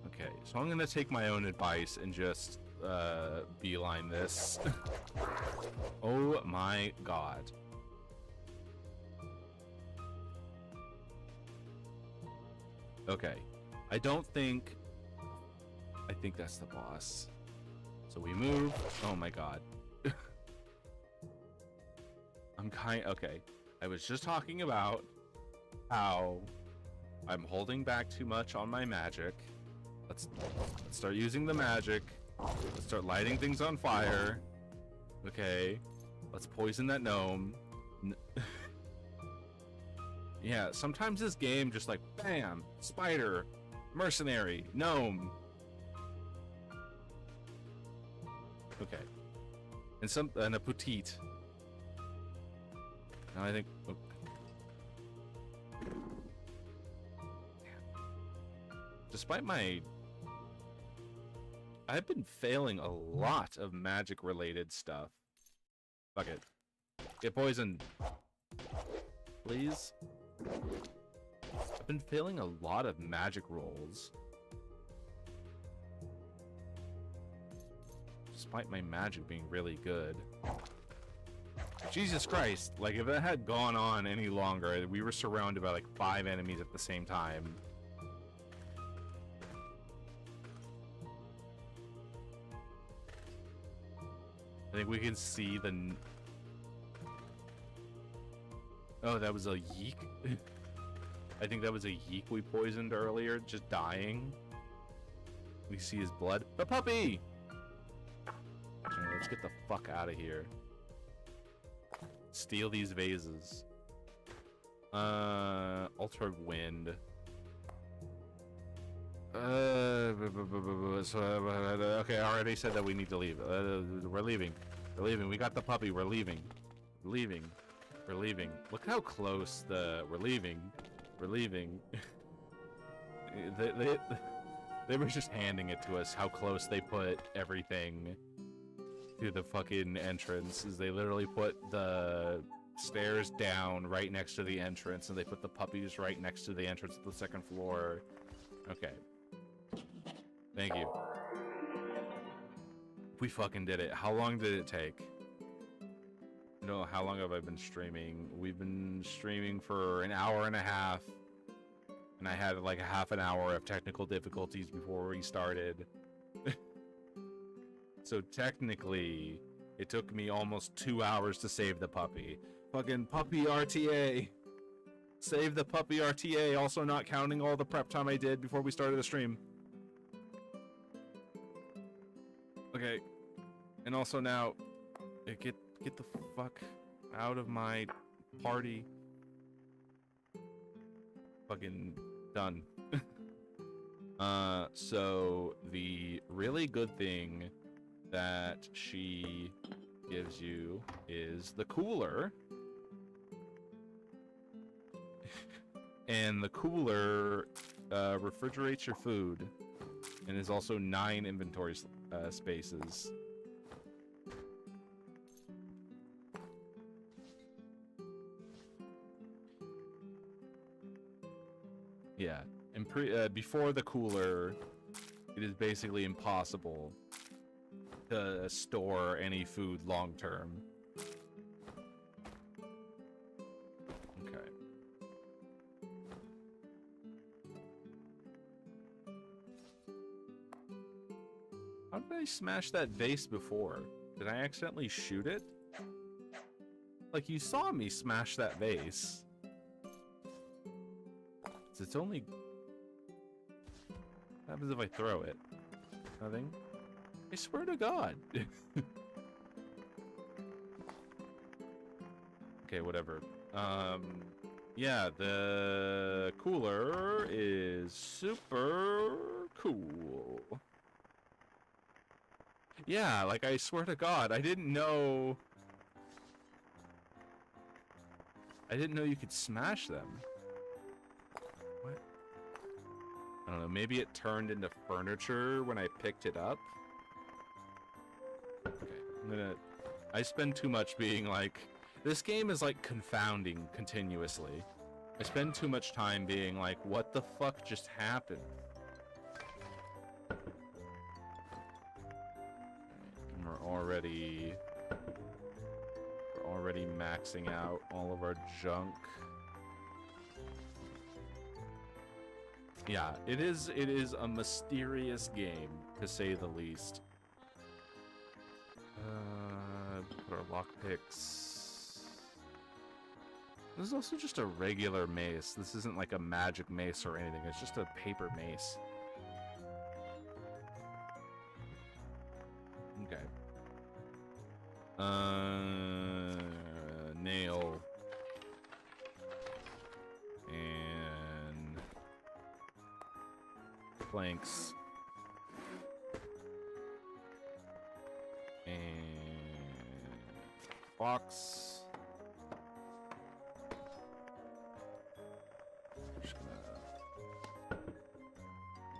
Okay, so I'm gonna take my own advice and just beeline this. Oh my god. Okay, I think that's the boss. So we move. Oh my god. Okay. I was just talking about how I'm holding back too much on my magic. Let's start using the magic. Let's start lighting things on fire. Okay. Let's poison that gnome. Yeah, sometimes this game just like, bam, spider, mercenary, gnome. Okay. And a petite. Now I think... Oh. Despite my... I've been failing a lot of magic-related stuff. Fuck it. Get poisoned. Please? I've been failing a lot of magic rolls. Despite my magic being really good. Jesus Christ, like if it had gone on any longer, we were surrounded by like 5 enemies at the same time. I think we can see the... Oh, that was a yeek? I think that was a yeek we poisoned earlier, just dying. We see his blood. The puppy! Alright, let's get the fuck out of here. Steal these vases. Ultra wind. Okay, I already said that we need to leave. We're leaving. We're leaving. We got the puppy. We're leaving. We're leaving. We're leaving. Look how close we're leaving. We're leaving. They were just handing it to us, how close they put everything to the fucking entrance. Is they literally put the stairs down right next to the entrance, and they put the puppies right next to the entrance of the second floor. Okay. Thank you. We fucking did it. How long did it take? No, how long have I been streaming? We've been streaming for an hour and a half. And I had like a half an hour of technical difficulties before we started. So technically, it took me almost 2 hours to save the puppy. Fucking puppy RTA. Save the puppy RTA, also not counting all the prep time I did before we started the stream. Okay. And also now, get the fuck out of my party. Fucking done. So the really good thing that she gives you is the cooler. And the cooler refrigerates your food and is also 9 inventory spaces. Yeah, and before the cooler, it is basically impossible to store any food long term. Okay. How did I smash that vase before? Did I accidentally shoot it? Like, you saw me smash that vase. It's only... What happens if I throw it? Nothing? I swear to God. Okay, whatever. Yeah, the cooler is super cool. Yeah, like, I swear to God, I didn't know you could smash them. What? I don't know, maybe it turned into furniture when I picked it up? Okay, I spend too much being like... This game is like confounding continuously. I spend too much time being like, what the fuck just happened? And we're already maxing out all of our junk. Yeah, it is a mysterious game, to say the least. Put our lockpicks. This is also just a regular mace. This isn't like a magic mace or anything. It's just a paper mace. Okay. Nail. And planks. And box. I'm just gonna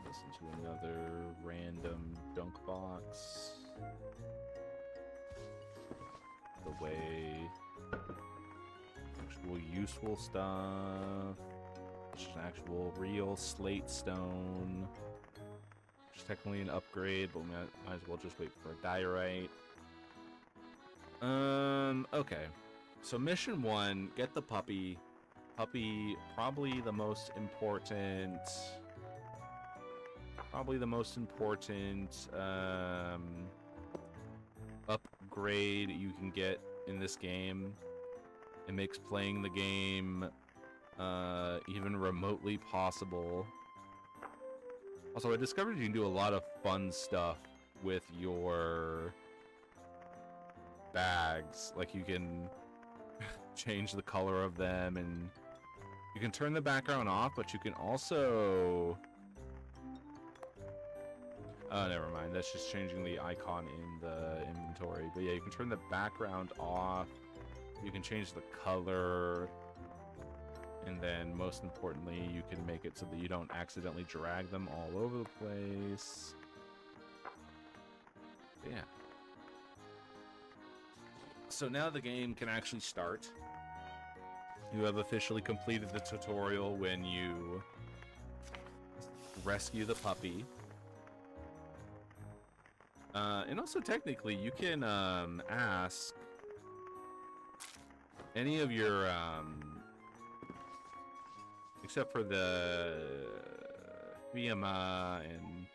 listen to another random dunk box. The way actual useful stuff. Just an actual real slate stone. Which is technically an upgrade, but we might as well just wait for a diorite. Okay. So mission 1, get the puppy. Puppy, probably the most important upgrade you can get in this game. It makes playing the game even remotely possible. Also, I discovered you can do a lot of fun stuff with your bags. Like, you can change the color of them, and you can turn the background off, but you can also... Oh, never mind. That's just changing the icon in the inventory. But yeah, you can turn the background off. You can change the color. And then, most importantly, you can make it so that you don't accidentally drag them all over the place. But yeah. So now the game can actually start. You have officially completed the tutorial when you rescue the puppy. And also, technically, you can ask any of your... except for the Fiamma and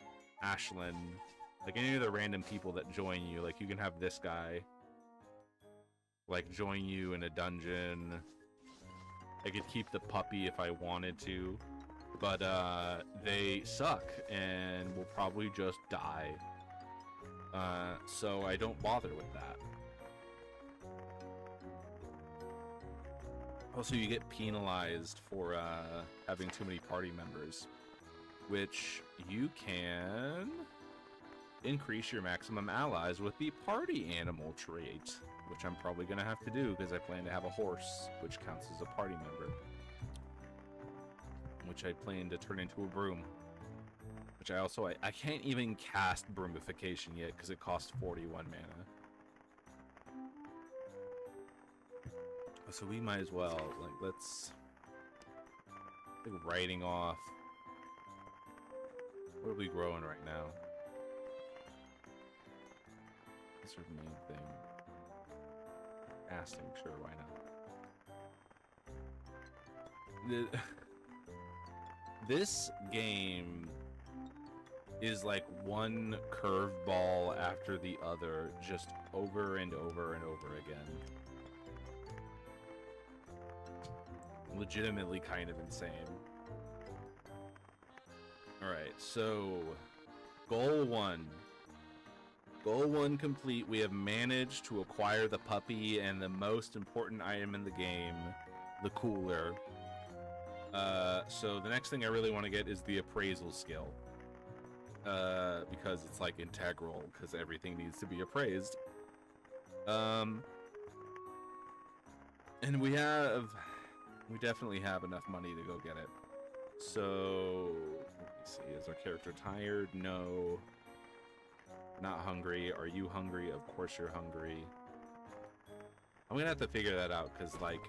Ashlyn, like any of the random people that join you, like you can have this guy like join you in a dungeon, I could keep the puppy if I wanted to, but they suck and will probably just die. So I don't bother with that. Also, you get penalized for having too many party members, which you can increase your maximum allies with the party animal trait, which I'm probably going to have to do because I plan to have a horse, which counts as a party member, which I plan to turn into a broom, which I can't even cast broomification yet because it costs 41 mana. So we might as well, like, let's, like, writing off. What are we growing right now? What's our main thing? Casting, sure, why not? This game is like one curveball after the other, just over and over and over again. Legitimately kind of insane. Alright, so goal 1. Goal 1 complete. We have managed to acquire the puppy and the most important item in the game, the cooler. So the next thing I really want to get is the appraisal skill. Because it's like integral, because everything needs to be appraised. And we definitely have enough money to go get it. So, let me see, is our character tired? No. Not hungry. Are you hungry? Of course you're hungry. I'm gonna have to figure that out, because, like,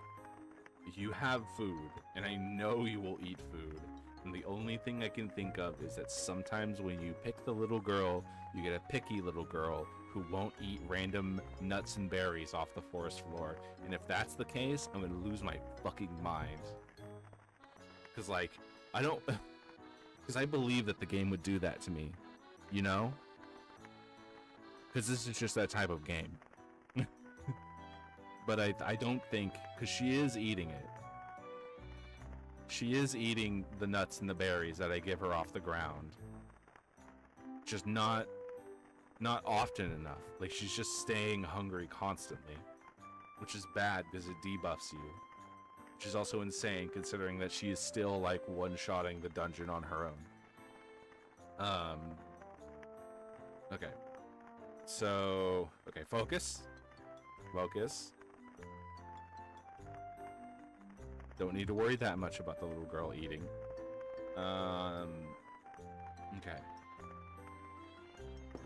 you have food, and I know you will eat food. And the only thing I can think of is that sometimes when you pick the little girl, you get a picky little girl who won't eat random nuts and berries off the forest floor. And if that's the case, I'm gonna lose my fucking mind. Because, like, because I believe that the game would do that to me, you know? Because this is just that type of game. But I don't think, because she is eating it. She is eating the nuts and the berries that I give her off the ground. Just not often enough. Like, she's just staying hungry constantly, which is bad because it debuffs you, which is also insane considering that she is still, like, one-shotting the dungeon on her own. Okay. So, okay, focus. Don't need to worry that much about the little girl eating. Okay.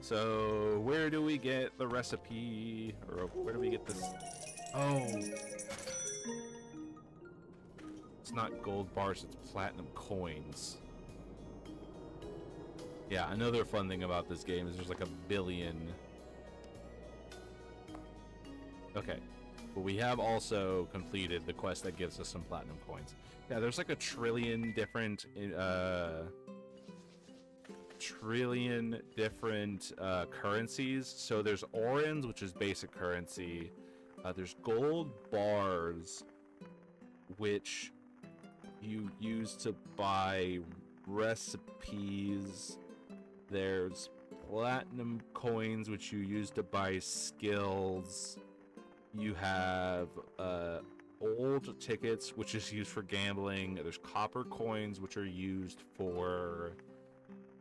So, where do we get the recipe? Or where do we get this? Oh! It's not gold bars, it's platinum coins. Yeah, another fun thing about this game is there's like 1 billion. Okay. But we have also completed the quest that gives us some platinum coins. Yeah, there's like 1 trillion different currencies. So there's orens, which is basic currency. There's gold bars, which you use to buy recipes. There's platinum coins, which you use to buy skills. You have old tickets, which is used for gambling. There's copper coins, which are used for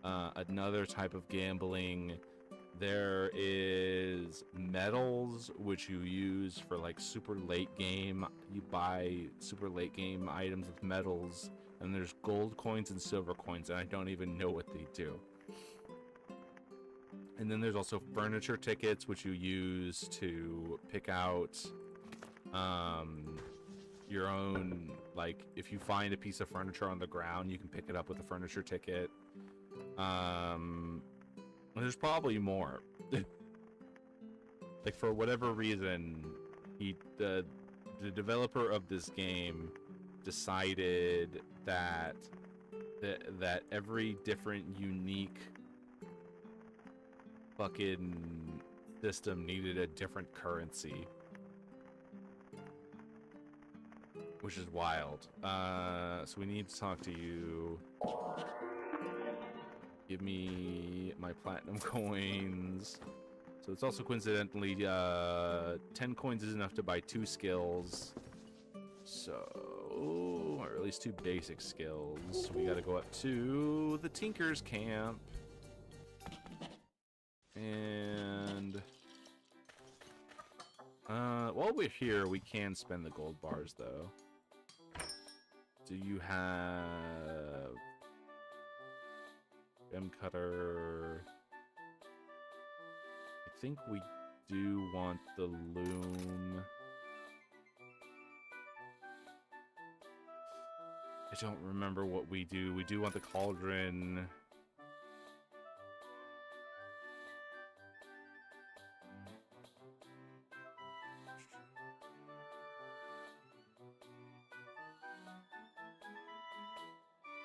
another type of gambling. There is metals, which you use for like super late game. You buy super late game items with metals. And there's gold coins and silver coins, and I don't even know what they do. And then there's also furniture tickets, which you use to pick out your own, like, if you find a piece of furniture on the ground, you can pick it up with a furniture ticket. There's probably more. Like, for whatever reason, the developer of this game decided that every different unique fucking system needed a different currency, which is wild. So we need to talk to you. Give me my platinum coins. So it's also coincidentally 10 coins is enough to buy 2 skills. So, or at least 2 basic skills. We gotta go up to the Tinker's camp. And while we're here, we can spend the gold bars though. Do you have gem cutter? I think we do want the loom. I don't remember what we do. We do want the cauldron.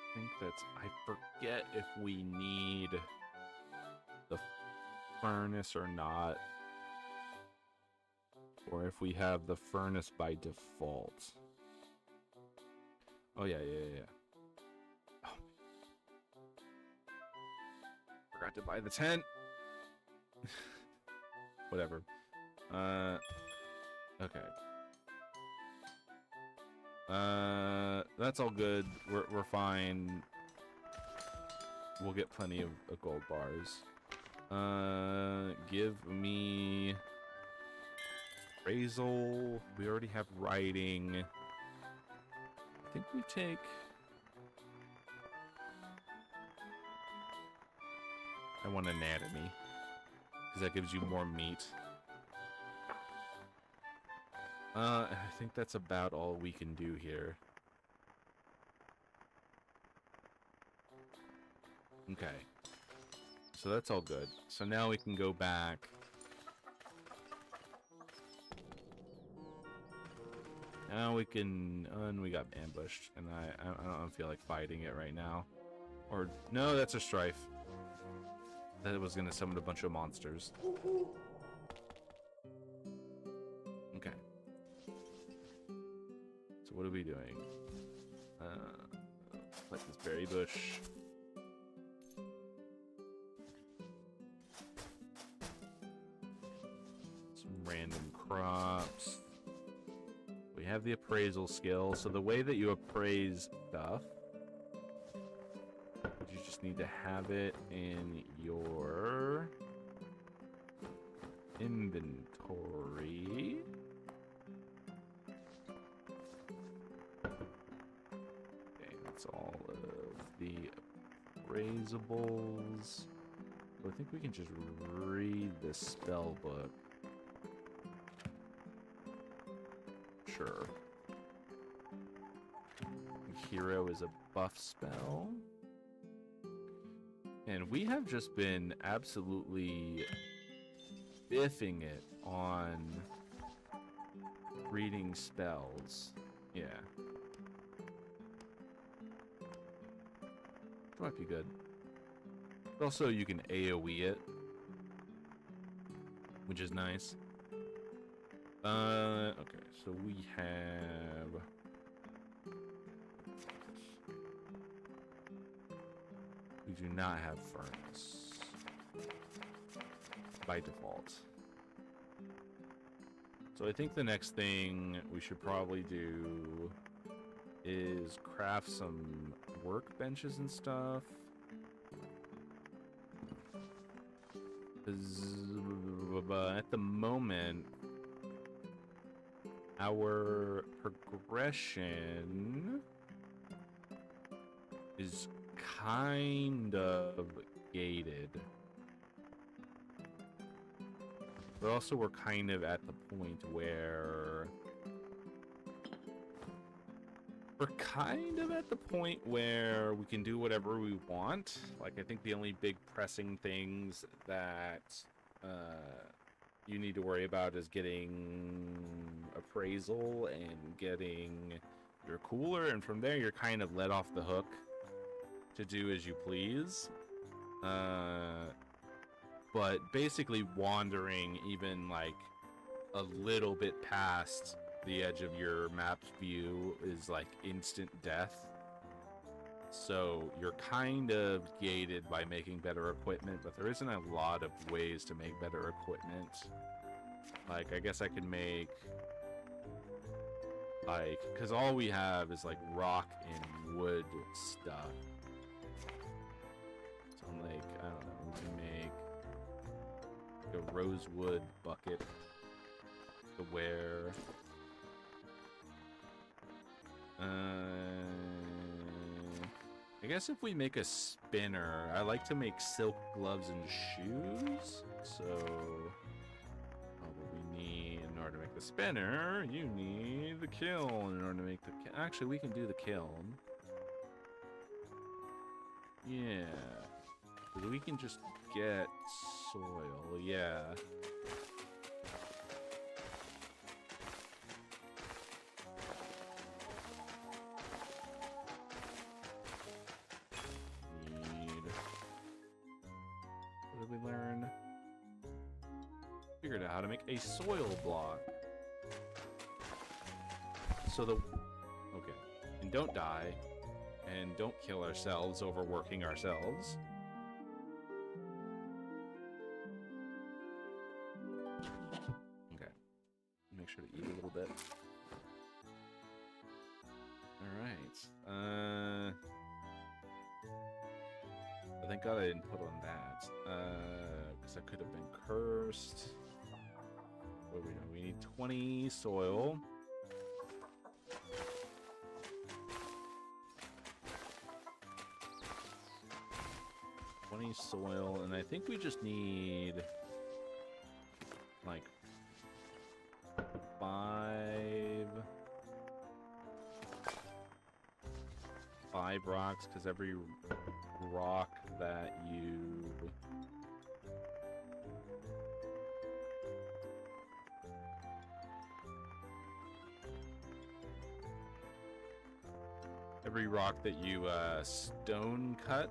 I think that's... I forget if we need the furnace or not. Or if we have the furnace by default. Oh, yeah. Oh. Forgot to buy the tent. Whatever. Okay. That's all good. We're fine. We'll get plenty of gold bars. Give me appraisal. We already have writing. I think we take... I want anatomy, because that gives you more meat. I think that's about all we can do here. Okay. So that's all good. So now we can go back. Now we can... and we got ambushed, and I don't feel like fighting it right now. Or, no, that's a strife. That was gonna summon a bunch of monsters. Okay. So what are we doing? Like this berry bush. Some random crops. We have the appraisal skill, so the way that you appraise stuff, you just need to have it in your inventory. Okay, that's all of the appraisables. So I think we can just read the spell book. Sure. Hero is a buff spell. And we have just been absolutely biffing it on reading spells. Yeah. Might be good. Also, you can AoE it, which is nice. Okay, so we have... We do not have furnace by default. So I think the next thing we should probably do is craft some workbenches and stuff. At the moment, our progression is kind of gated. But also we're kind of at the point where we can do whatever we want. Like, I think the only big pressing things that you need to worry about is getting appraisal and getting your cooler, and from there you're kind of let off the hook to do as you please. But basically wandering even like a little bit past the edge of your map's view is like instant death. So you're kind of gated by making better equipment, but there isn't a lot of ways to make better equipment. Like, I guess I could make, like, because all we have is like rock and wood stuff. So I'm like, I don't know, we can make a rosewood bucket to wear. I guess if we make a spinner, I like to make silk gloves and shoes. So, what we need in order to make the spinner, you need the kiln in order to make the. Actually, we can do the kiln. Yeah, but we can just get soil. Yeah. We learn. Figured out how to make a soil block. So the okay, and don't die, and don't kill ourselves overworking ourselves. Okay, make sure to eat a little bit. All right. Thank God I didn't put on that, because I could have been cursed. What do we know? We need 20 soil. And I think we just need like 5 rocks, because every rock that you stone cut,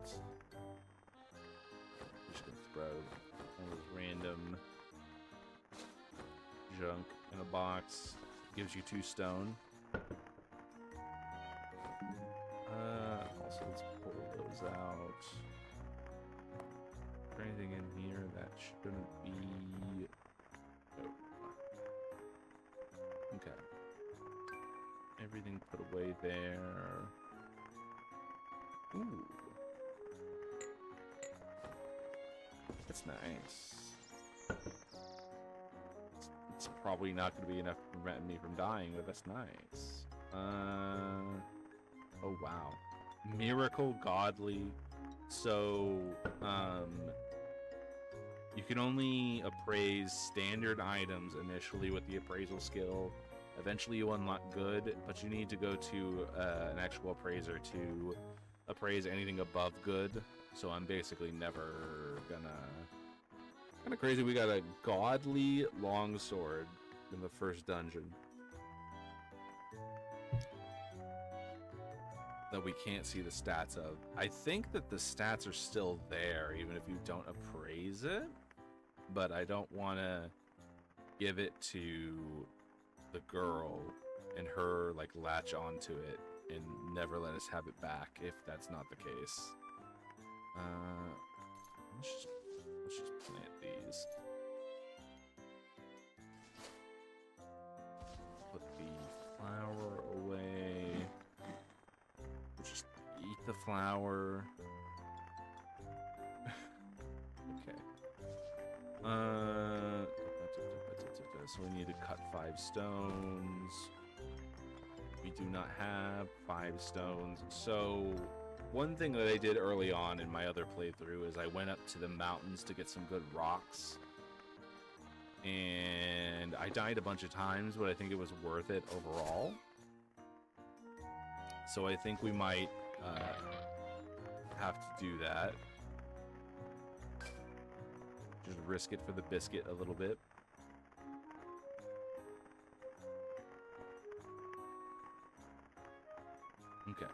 just gonna throw all this random junk in a box, gives you 2 stone. Also, let's pull those out. Is there anything in here that shouldn't be? Oh. Okay. Everything put away there. Ooh. That's nice. It's probably not going to be enough to prevent me from dying, but that's nice. Oh, wow. Miracle Godly. So, you can only appraise standard items initially with the appraisal skill. Eventually you unlock good, but you need to go to an actual appraiser to appraise anything above good. So I'm basically never gonna... Kinda crazy, we got a godly longsword in the first dungeon that we can't see the stats of. I think that the stats are still there, even if you don't appraise it, but I don't want to give it to the girl and her like latch onto it and never let us have it back if that's not the case. Let's just plant these. Put the flour away. We'll just eat the flour. Okay. So we need to cut 5 stones. We do not have 5 stones. So one thing that I did early on in my other playthrough is I went up to the mountains to get some good rocks. And I died a bunch of times, but I think it was worth it overall. So I think we might have to do that. Just risk it for the biscuit a little bit. Okay.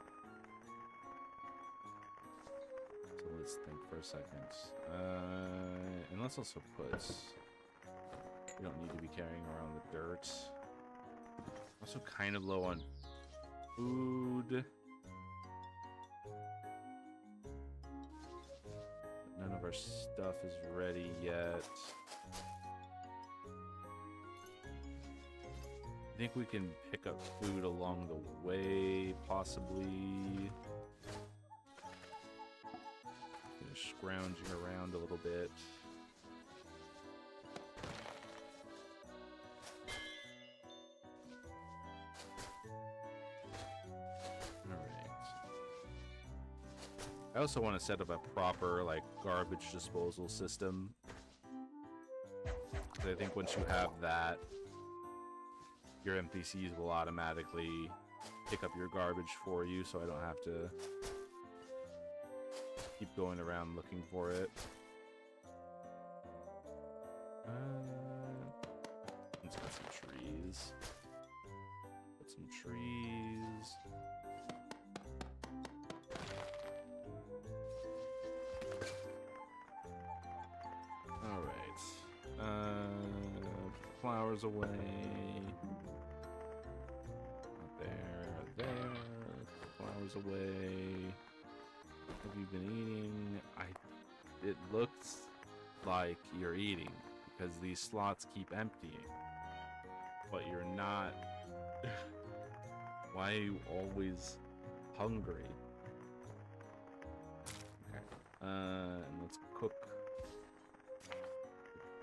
So let's think for a second. And let's also put... We don't need to be carrying around the dirt. Also kind of low on food. None of our stuff is ready yet. I think we can pick up food along the way, possibly. Just scrounging around a little bit. I also want to set up a proper, like, garbage disposal system. 'Cause I think once you have that, your NPCs will automatically pick up your garbage for you, so I don't have to keep going around looking for it. Let's got some trees. Got some trees. Flowers away. There. Flowers away. Have you been eating? It looks like you're eating because these slots keep emptying. But you're not. Why are you always hungry? Okay. And let's cook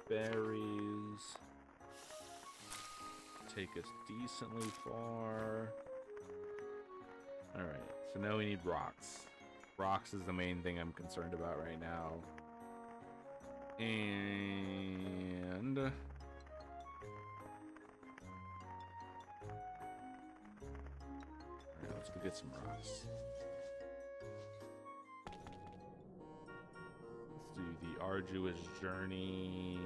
berries. Take us decently far. Alright, so now we need rocks. Rocks is the main thing I'm concerned about right now. And alright, let's go get some rocks. Let's do the arduous journey.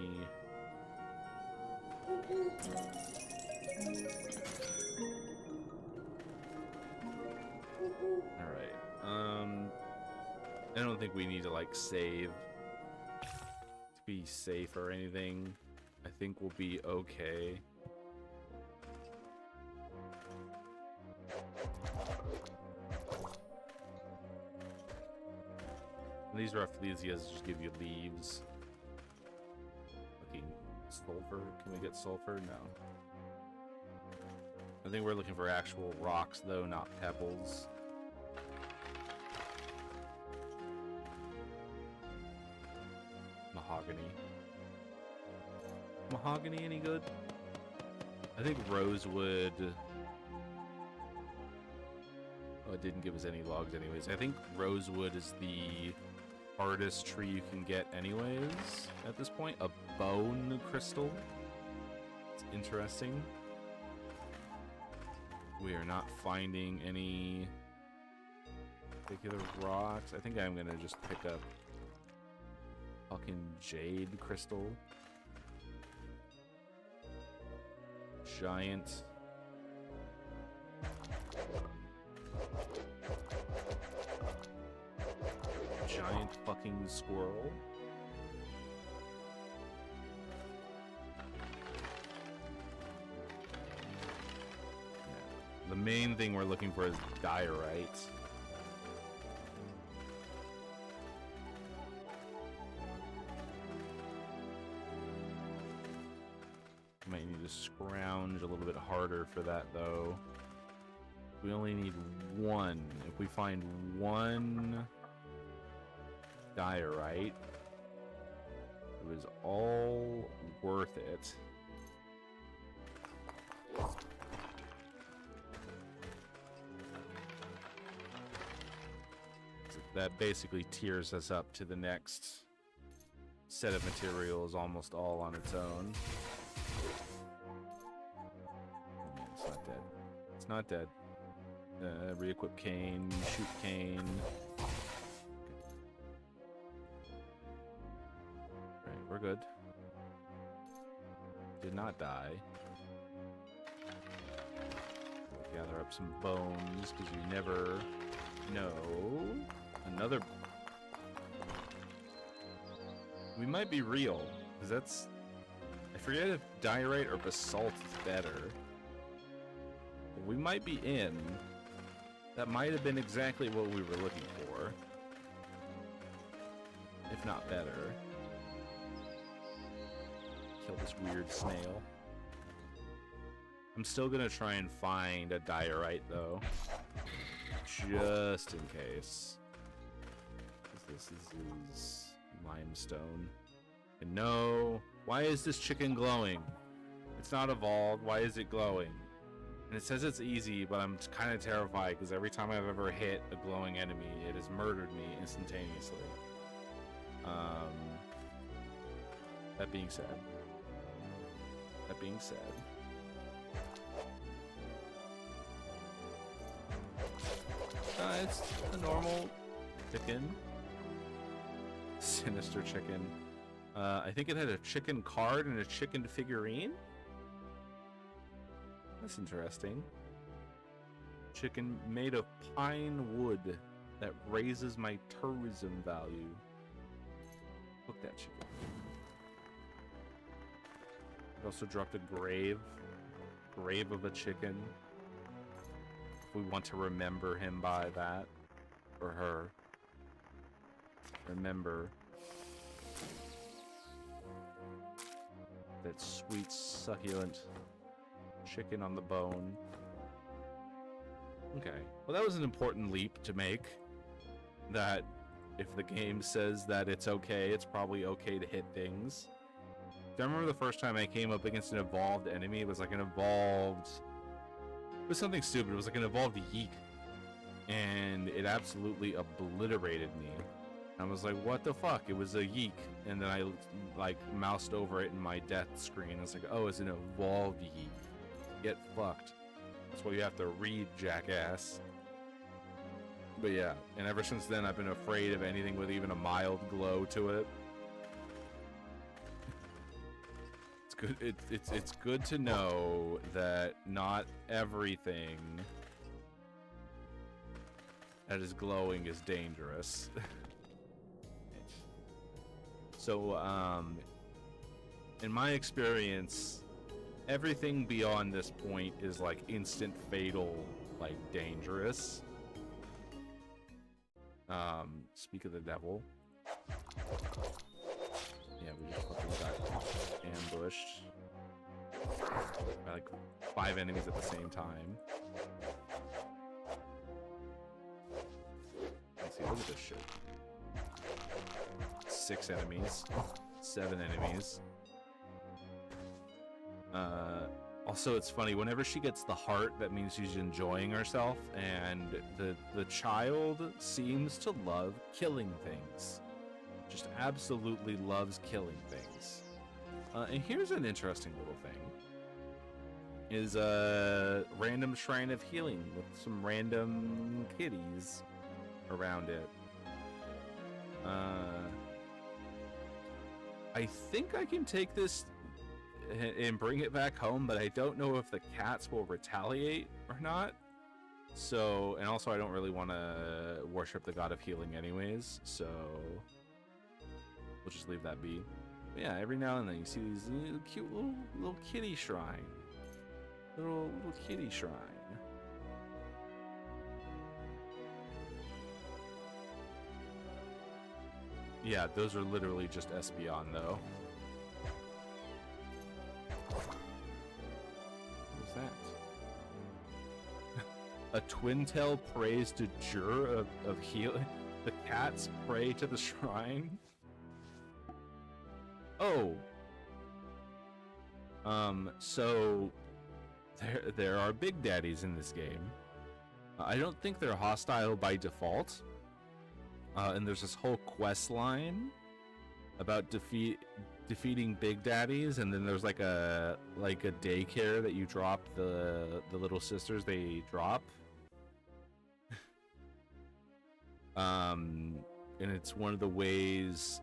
Alright, I don't think we need to, like, save to be safe or anything. I think we'll be okay. And these Rafflesias just give you leaves. Looking sulfur. Can we get sulfur? No. I think we're looking for actual rocks, though, not pebbles. Mahogany. Mahogany any good? I think rosewood... Oh, it didn't give us any logs anyways. I think rosewood is the hardest tree you can get anyways at this point. A bone crystal. It's interesting. We are not finding any particular rocks. I think I'm gonna just pick up fucking jade crystal. Giant. Giant fucking squirrel. The main thing we're looking for is diorite. Might need to scrounge a little bit harder for that, though. We only need one. If we find one diorite, it was all worth it. That basically tears us up to the next set of materials almost all on its own. Oh man, it's not dead. It's not dead. Re-equip cane, shoot cane. Alright, we're good. Did not die. We'll gather up some bones, because you never know. Another... We might be real, because that's... I forget if diorite or basalt is better. We might be in. That might have been exactly what we were looking for. If not better. Kill this weird snail. I'm still gonna try and find a diorite though. Just in case. 'Cause this is limestone. And no, why is this chicken glowing? It's not evolved. Why is it glowing? And it says it's easy, but I'm kind of terrified because every time I've ever hit a glowing enemy, it has murdered me instantaneously. That being said. It's a normal chicken. Sinister chicken. I think it had a chicken card and a chicken figurine. That's interesting. Chicken made of pine wood that raises my tourism value. Look that chicken. It also dropped a grave. Grave of a chicken. If we want to remember him by that. Or her. Remember. That sweet, succulent chicken on the bone. Okay. Well, that was an important leap to make. That if the game says that it's okay, it's probably okay to hit things. I remember the first time I came up against an evolved enemy, it was like an evolved... It was something stupid. It was like an evolved yeek. And it absolutely obliterated me. I was like, what the fuck? It was a yeek. And then I, like, moused over it in my death screen. I was like, oh, it's an evolved yeek. Get fucked. That's what you have to read, jackass. But yeah, and ever since then, I've been afraid of anything with even a mild glow to it. It's good. It's good to know that not everything that is glowing is dangerous. So, in my experience, everything beyond this point is like instant fatal, like dangerous. Speak of the devil. Yeah, we just fucking got ambushed by like 5 enemies at the same time. Let's see, look at this shit. 6 enemies. 7 enemies. Also, it's funny, whenever she gets the heart, that means she's enjoying herself, and the child seems to love killing things. Just absolutely loves killing things. And here's an interesting little thing. Is a random shrine of healing with some random kitties around it. I think I can take this and bring it back home, but I don't know if the cats will retaliate or not. So, and also I don't really want to worship the god of healing anyways, so we'll just leave that be. But yeah, every now and then you see these cute little kitty shrine. Little kitty shrine. Yeah, those are literally just Espeon though. A twin tail prays to Jur of healing. The cats pray to the shrine. Oh. So there are big daddies in this game. I don't think they're hostile by default. And there's this whole quest line about defeating big daddies, and then there's like a daycare that you drop the little sisters they drop. And it's one of the ways,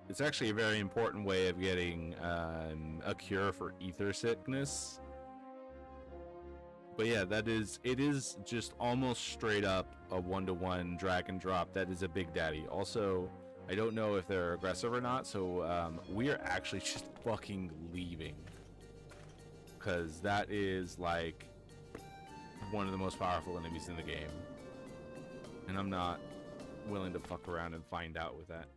it's actually a very important way of getting a cure for ether sickness. But yeah, it is just almost straight up a 1-to-1 drag and drop. That is a big daddy. Also, I don't know if they're aggressive or not, so we are actually just fucking leaving. Because that is like one of the most powerful enemies in the game. And I'm not willing to fuck around and find out with that.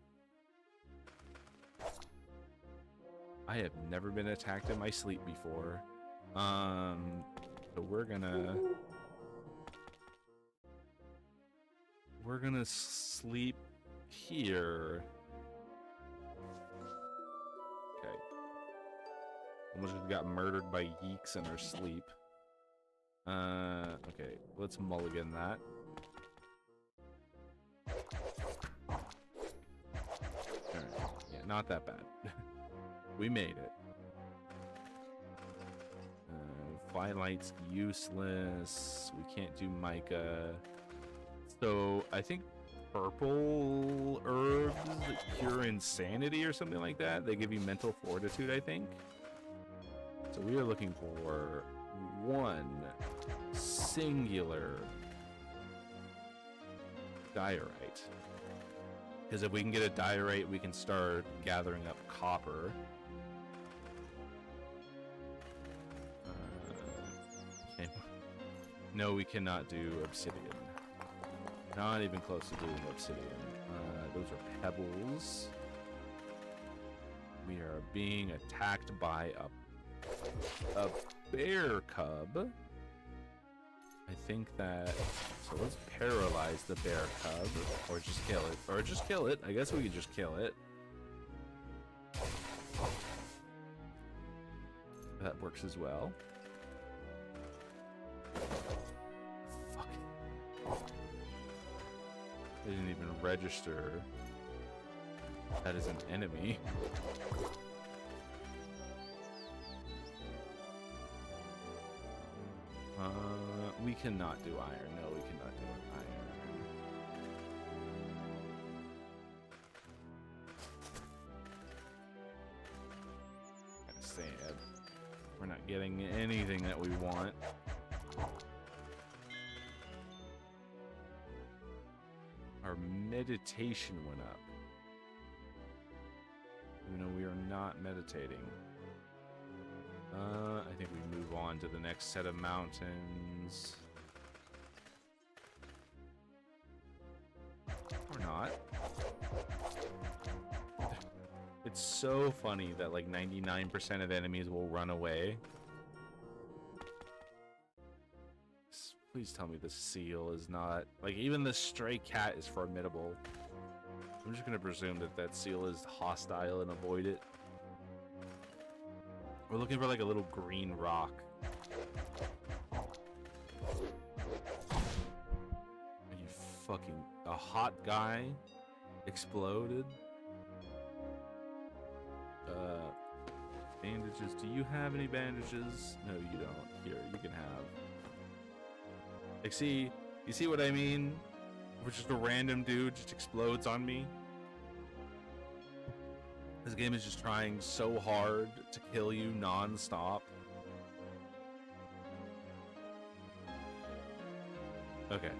I have never been attacked in my sleep before. So we're gonna sleep here. Okay. Almost just got murdered by yeeks in our sleep. Okay, let's mulligan that. Alright, yeah, not that bad. We made it. Filight's useless. We can't do Micah. So I think purple herbs cure insanity or something like that. They give you mental fortitude, I think. So we are looking for one singular diorite. Because if we can get a diorite, we can start gathering up copper. Okay. No, we cannot do obsidian. Not even close to doing obsidian. Those are pebbles. We are being attacked by a bear cub. I think that... So let's paralyze the bear cub. Or just kill it. Or just kill it. I guess we could just kill it. That works as well. Fuck. I didn't even register. That is an enemy. We cannot do iron. No, we cannot do iron. Kinda sad. We're not getting anything that we want. Our meditation went up. Even though we are not meditating. I think we move on to the next set of mountains. Or not. It's so funny that like 99% of enemies will run away. Please tell me the seal is not... Like, even the stray cat is formidable. I'm just gonna presume that that seal is hostile and avoid it. We're looking for like a little green rock. Are you fucking... A hot guy exploded? Bandages. Do you have any bandages? No, you don't. Here, you can have. Like, see? You see what I mean? Where just a random dude just explodes on me? This game is just trying so hard to kill you non-stop. Okay.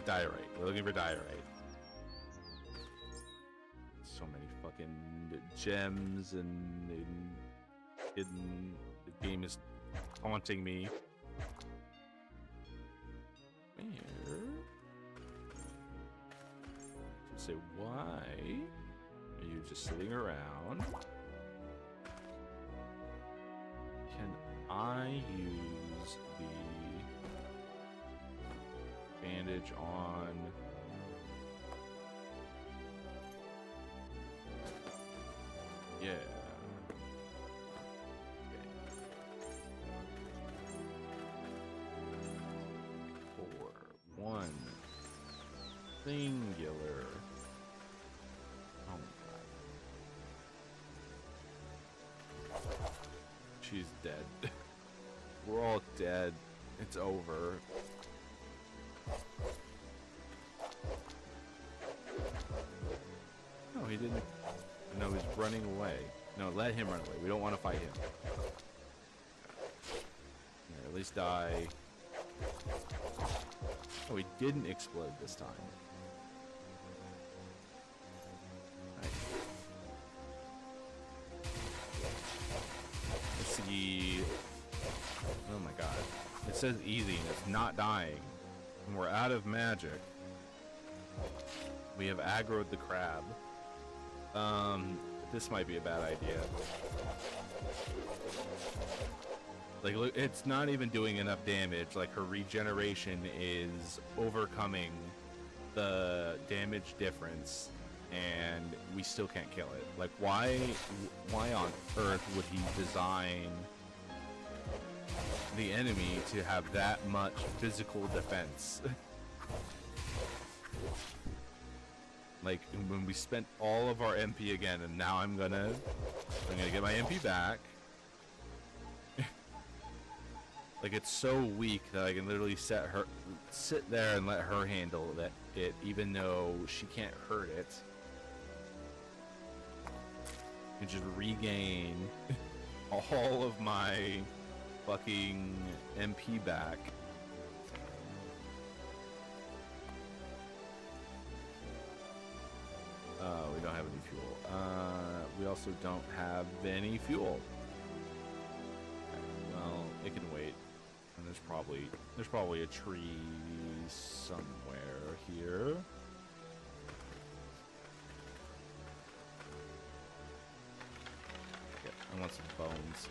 Diorite. We're looking for diorite. So many fucking gems and hidden... The game is taunting me. Where? Should say why? Are you just sitting around? Can I use the bandage on... Yeah. Okay. 4, 1 singular. Oh my god. She's dead. We're all dead. It's over. No, he didn't. No, he's running away. No, let him run away. We don't want to fight him. Here, at least die. Oh, he didn't explode this time. Right. Let's see. Oh my god. It says easy and it's not dying. And we're out of magic. We have aggroed the crab. This might be a bad idea. Like, look, it's not even doing enough damage. Like, her regeneration is overcoming the damage difference, and we still can't kill it. Like, why on earth would he design the enemy to have that much physical defense? Like, when we spent all of our MP again, and now I'm gonna get my MP back. Like, it's so weak that I can literally sit there and let her handle it, even though she can't hurt it. And just regain all of my fucking MP back. We don't have any fuel. We also don't have any fuel. Okay, well, it can wait. And there's probably a tree somewhere here. Okay, I want some bones.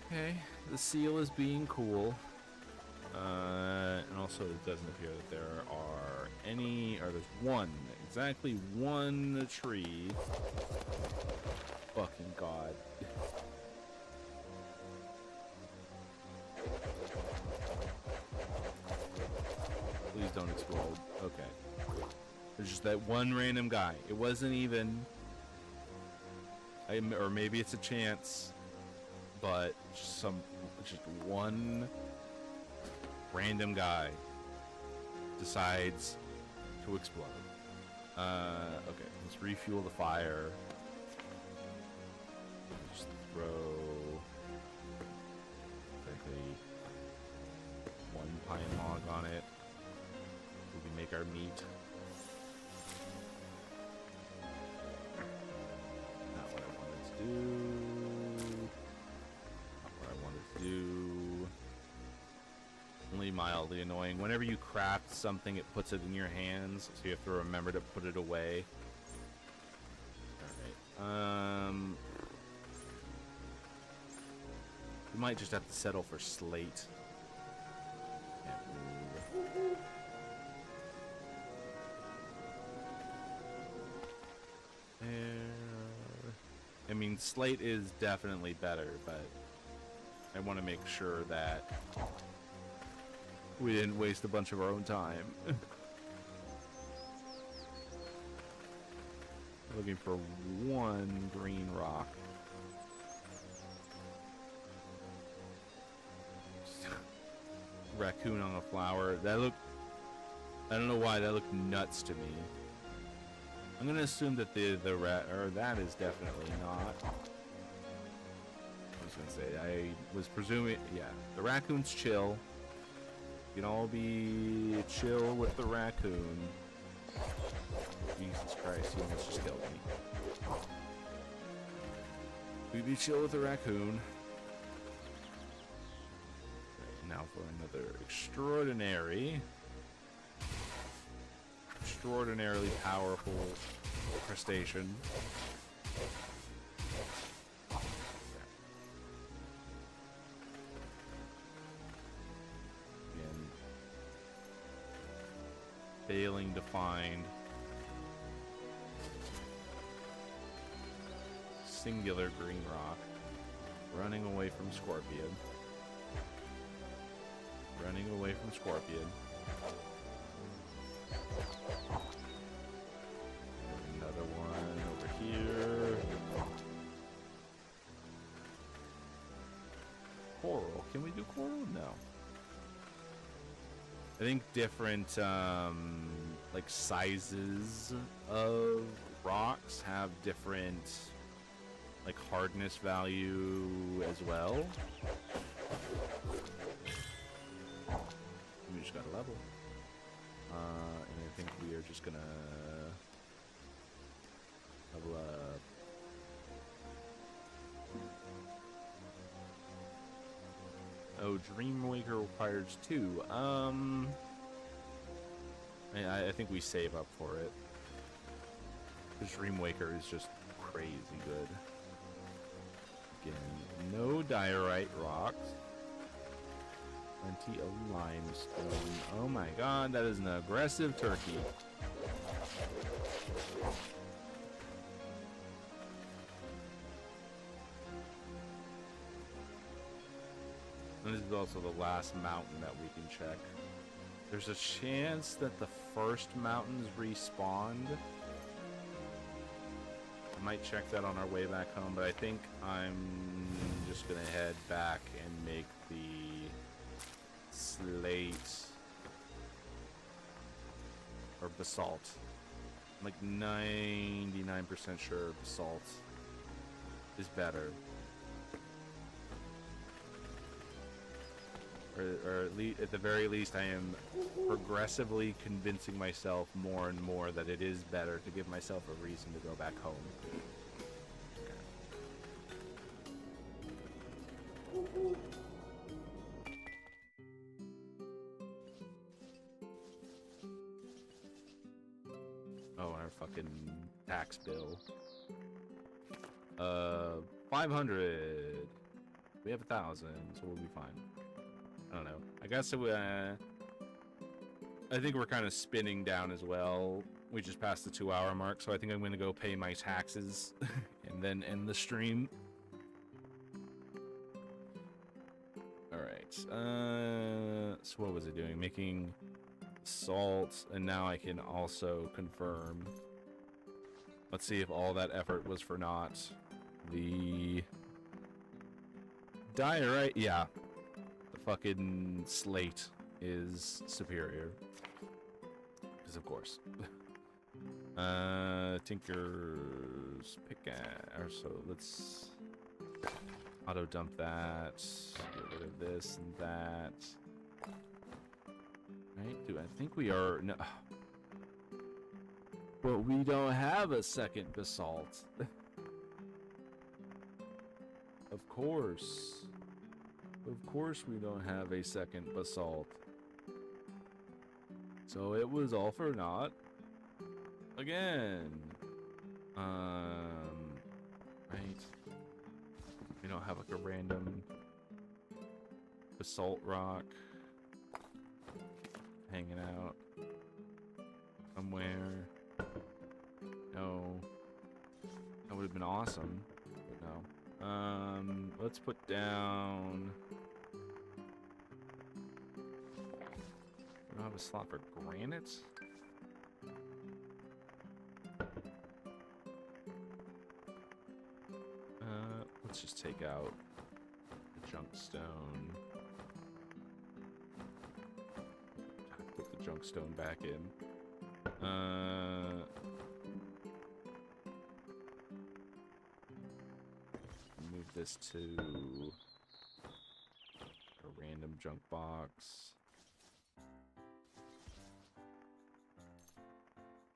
Okay, the seal is being cool. And also it doesn't appear that there are any, or there's exactly one tree. Fucking God. Please don't explode. Okay. There's just that one random guy. It wasn't even, or maybe it's a chance, but just one random guy decides to explode. Okay, let's refuel the fire. Just throw exactly one pine log on it. We can make our meat. Not what I wanted to do. Not what I wanted to do. Only mildly annoying. Whenever you craft something, it puts it in your hands, so you have to remember to put it away. Alright. We might just have to settle for slate. Can't move. There. I mean, slate is definitely better, but I want to make sure that we didn't waste a bunch of our own time. Looking for one green rock. Raccoon on a flower. That looked, I don't know why, that looked nuts to me. I'm gonna assume that that is definitely not. I was gonna say, I was presuming, yeah, the raccoon's chill. You can all be chill with the raccoon. Jesus Christ, he almost just killed me. We be chill with the raccoon. Okay, now for another extraordinarily powerful crustacean. Failing to find singular green rock. Running away from Scorpion. Running away from Scorpion. Another one over here. Coral. Can we do coral? No. I think different like sizes of rocks have different like hardness value as well. We just got a level. And I think we are just gonna level up. Oh, Dreamwaker requires 2. I think we save up for it. Because Dreamwaker is just crazy good. Again, no diorite rocks. Plenty of limestone. Oh my god, that is an aggressive turkey. And this is also the last mountain that we can check. There's a chance that the first mountain's respawned. I might check that on our way back home, but I think I'm just gonna head back and make the slate or basalt. I'm like 99% sure basalt is better. Or at the very least, I am progressively convincing myself more and more that it is better to give myself a reason to go back home. Oh, our fucking tax bill. 500. We have 1,000, so we'll be fine. I don't know. I guess I think we're kind of spinning down as well. We just passed the 2-hour mark, so I think I'm going to go pay my taxes and then end the stream. Alright. So what was it doing? Making salt, and now I can also confirm. Let's see if all that effort was for naught. The diorite, yeah. Fucking slate is superior. Because of course. Tinker's pickaxe. So let's auto dump that. Get rid of this and that. Right? Do I think we are no. But we don't have a second basalt. Of course. Of course we don't have a second basalt. So it was all for naught. Again. Right. We don't have like a random basalt rock hanging out somewhere. No. That would have been awesome. But no. Let's put down. I don't have a slot for granite. Let's just take out the junk stone. Put the junk stone back in. Move this to a random junk box.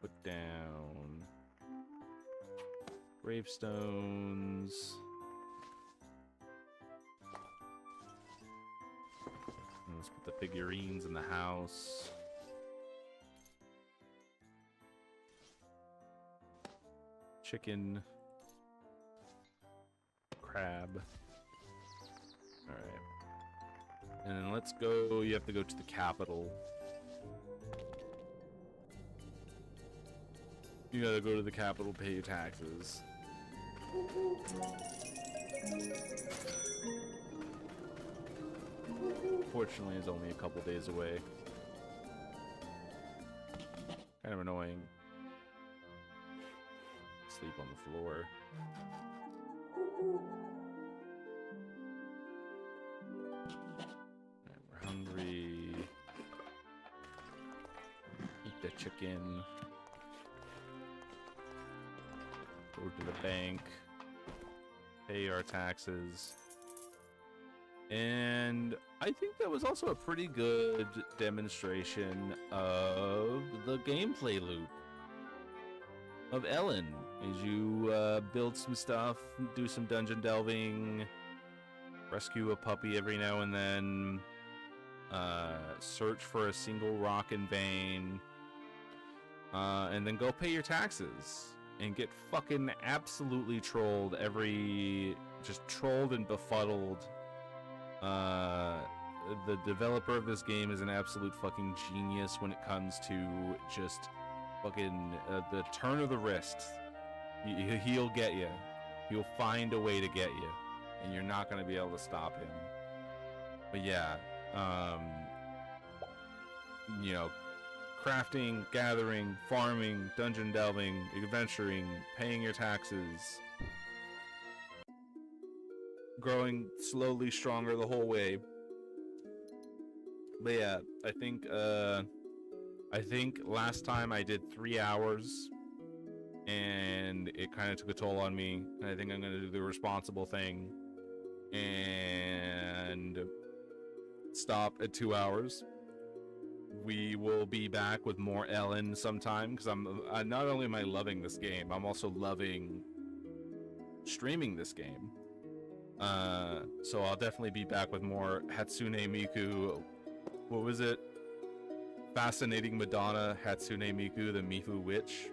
Put down gravestones. And let's put the figurines in the house. Chicken. Crab. Alright. And then let's go. You have to go to the capital. You gotta go to the capital, pay your taxes. Fortunately, it's only a couple days away. Kind of annoying. Sleep on the floor. Right, we're hungry. Eat the chicken. Go to the bank. Pay our taxes. And I think that was also a pretty good demonstration of the gameplay loop of Ellen. As you build some stuff, do some dungeon delving, rescue a puppy every now and then, search for a single rock and vein, and then go pay your taxes and get fucking absolutely trolled just trolled and befuddled. The developer of this game is an absolute fucking genius when it comes to just fucking the turn of the wrist. He'll get you. He'll find a way to get you, and you're not going to be able to stop him. But yeah, you know, crafting, gathering, farming, dungeon delving, adventuring, paying your taxes, growing slowly stronger the whole way. But yeah, I think last time I did 3 hours, and it kind of took a toll on me. And I think I'm gonna do the responsible thing and stop at 2 hours. We will be back with more Ellen sometime, because I'm not only am I loving this game, I'm also loving streaming this game. So I'll definitely be back with more Hatsune Miku. What was it? Fascinating Madonna, Hatsune Miku, the Mifu Witch.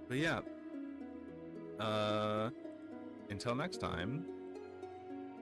But yeah. Until next time.